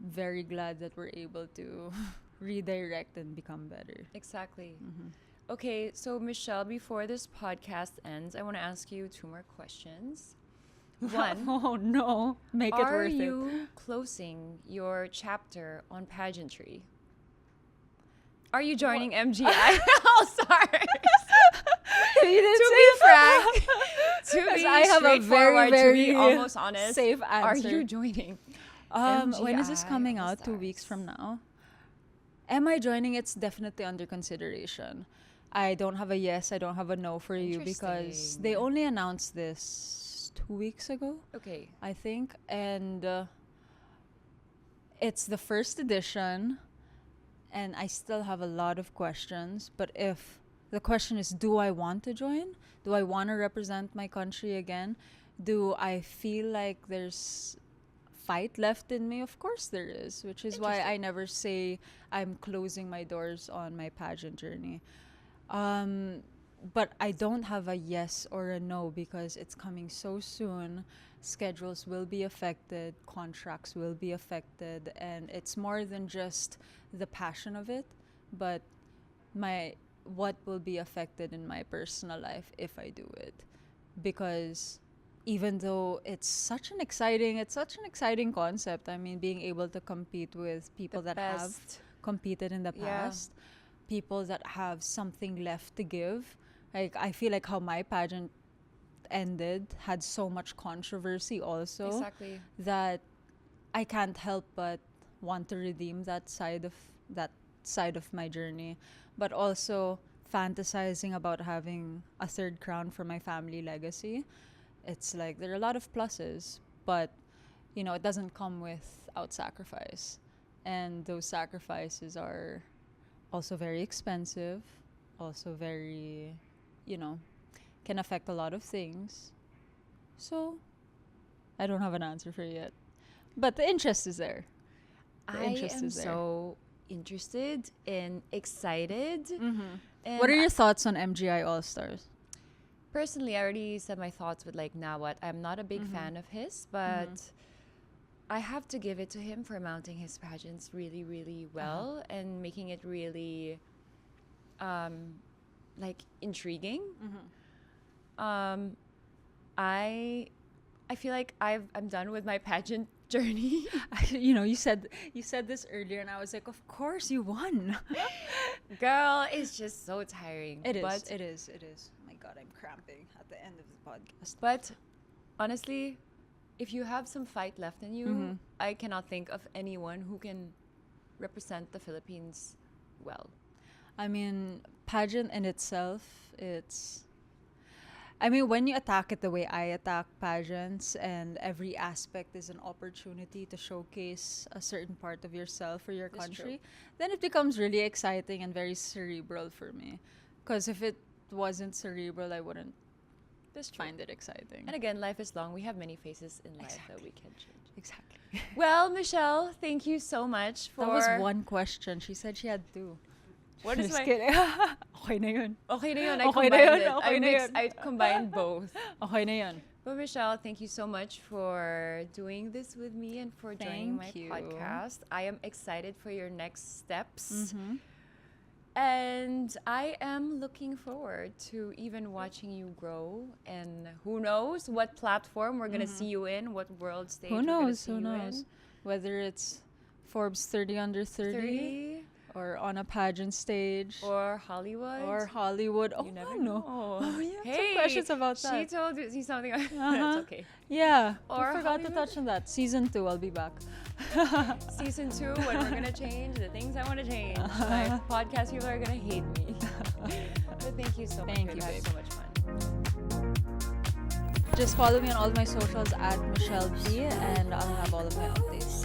very glad that we're able to redirect and become better. Exactly. Mm-hmm. Okay, so Michelle, before this podcast ends, I want to ask you two more questions. One, Oh no, make it are worth it. you closing your chapter on pageantry? Are you joining MGI? Oh, sorry. You didn't To say be that. frank, to 'Cause be I have a straightforward, very, to be very almost honest, safe are answer. you joining? When is this MGI coming All out? 2 weeks Stars. from now. Am I joining? It's definitely under consideration. I don't have a yes, I don't have a no for you because they Interesting. only announced this 2 weeks ago, Okay. I think. And it's the first edition, and I still have a lot of questions. But if the question is, do I want to join? Do I want to represent my country again? Do I feel like there's fight left in me? Of course there is, which is why I Interesting. never say I'm closing my doors on my pageant journey. Um, but I don't have a yes or a no because it's coming so soon. Schedules will be affected, contracts will be affected, and it's more than just the passion of it, but my what will be affected in my personal life if I do it. Because even though it's such an exciting concept. I mean, being able to compete with people The that have best. competed in the Yeah. past, people that have something left to give. Like I feel like how my pageant ended had so much controversy also Exactly. that I can't help but want to redeem that side of my journey, but also fantasizing about having a third crown for my family legacy. It's like there are a lot of pluses, but it doesn't come without sacrifice. And those sacrifices are also very expensive, also very, you know, can affect a lot of things. So, I don't have an answer for you yet. But the interest is there. The I interest am is there. so interested and excited. Mm-hmm. And What are your thoughts on MGI All Stars? personally, I already said my thoughts with like Nawat. I'm not a big fan of his, but I have to give it to him for mounting his pageants really, really well and making it really like intriguing. I feel like I'm done with my pageant journey. You said this earlier, and I was like, of course you won. Girl, it's just so tiring. It is. But, It is. It is. My God, I'm cramping at the end of the podcast. but honestly, if you have some fight left in you, I cannot think of anyone who can represent the Philippines well. I mean, pageant in itself, when you attack it the way I attack pageants, and every aspect is an opportunity to showcase a certain part of yourself or your That's country, then it becomes really exciting and very cerebral for me. Because if it wasn't cerebral, I wouldn't That's true. find it exciting. And again, life is long. We have many faces in life that we can change. Exactly. Well, Michelle, thank you so much for... That was one question. She said she had two. What is Just my... kidding. Okay na yun. Okay na yun. I Okay na combined yun, it. okay na yun. I combined both. Okay na yun. But Michelle, thank you so much for doing this with me and for joining my Thank you. podcast. I am excited for your next steps. Mm-hmm. And I am looking forward to even watching you grow. And who knows what platform we're going to see you in, what world stage Who we're going to knows? see Who you knows? in. Whether it's Forbes 30 under 30. 30. or on a pageant stage, or Hollywood. or Hollywood. Oh, You never ano? know. Oh, yeah, Hey, some questions about she that. told you something. Uh-huh. It's okay. Yeah, Or we forgot to Hollywood. touch on that. Season 2, I'll be back. Season 2, when we're gonna change the things I want to change. My podcast people are gonna hate me. But thank you so much. Thank We've you, had babe. so much fun. Just follow me on all my socials at Michelle Dee, and I'll have all of my updates.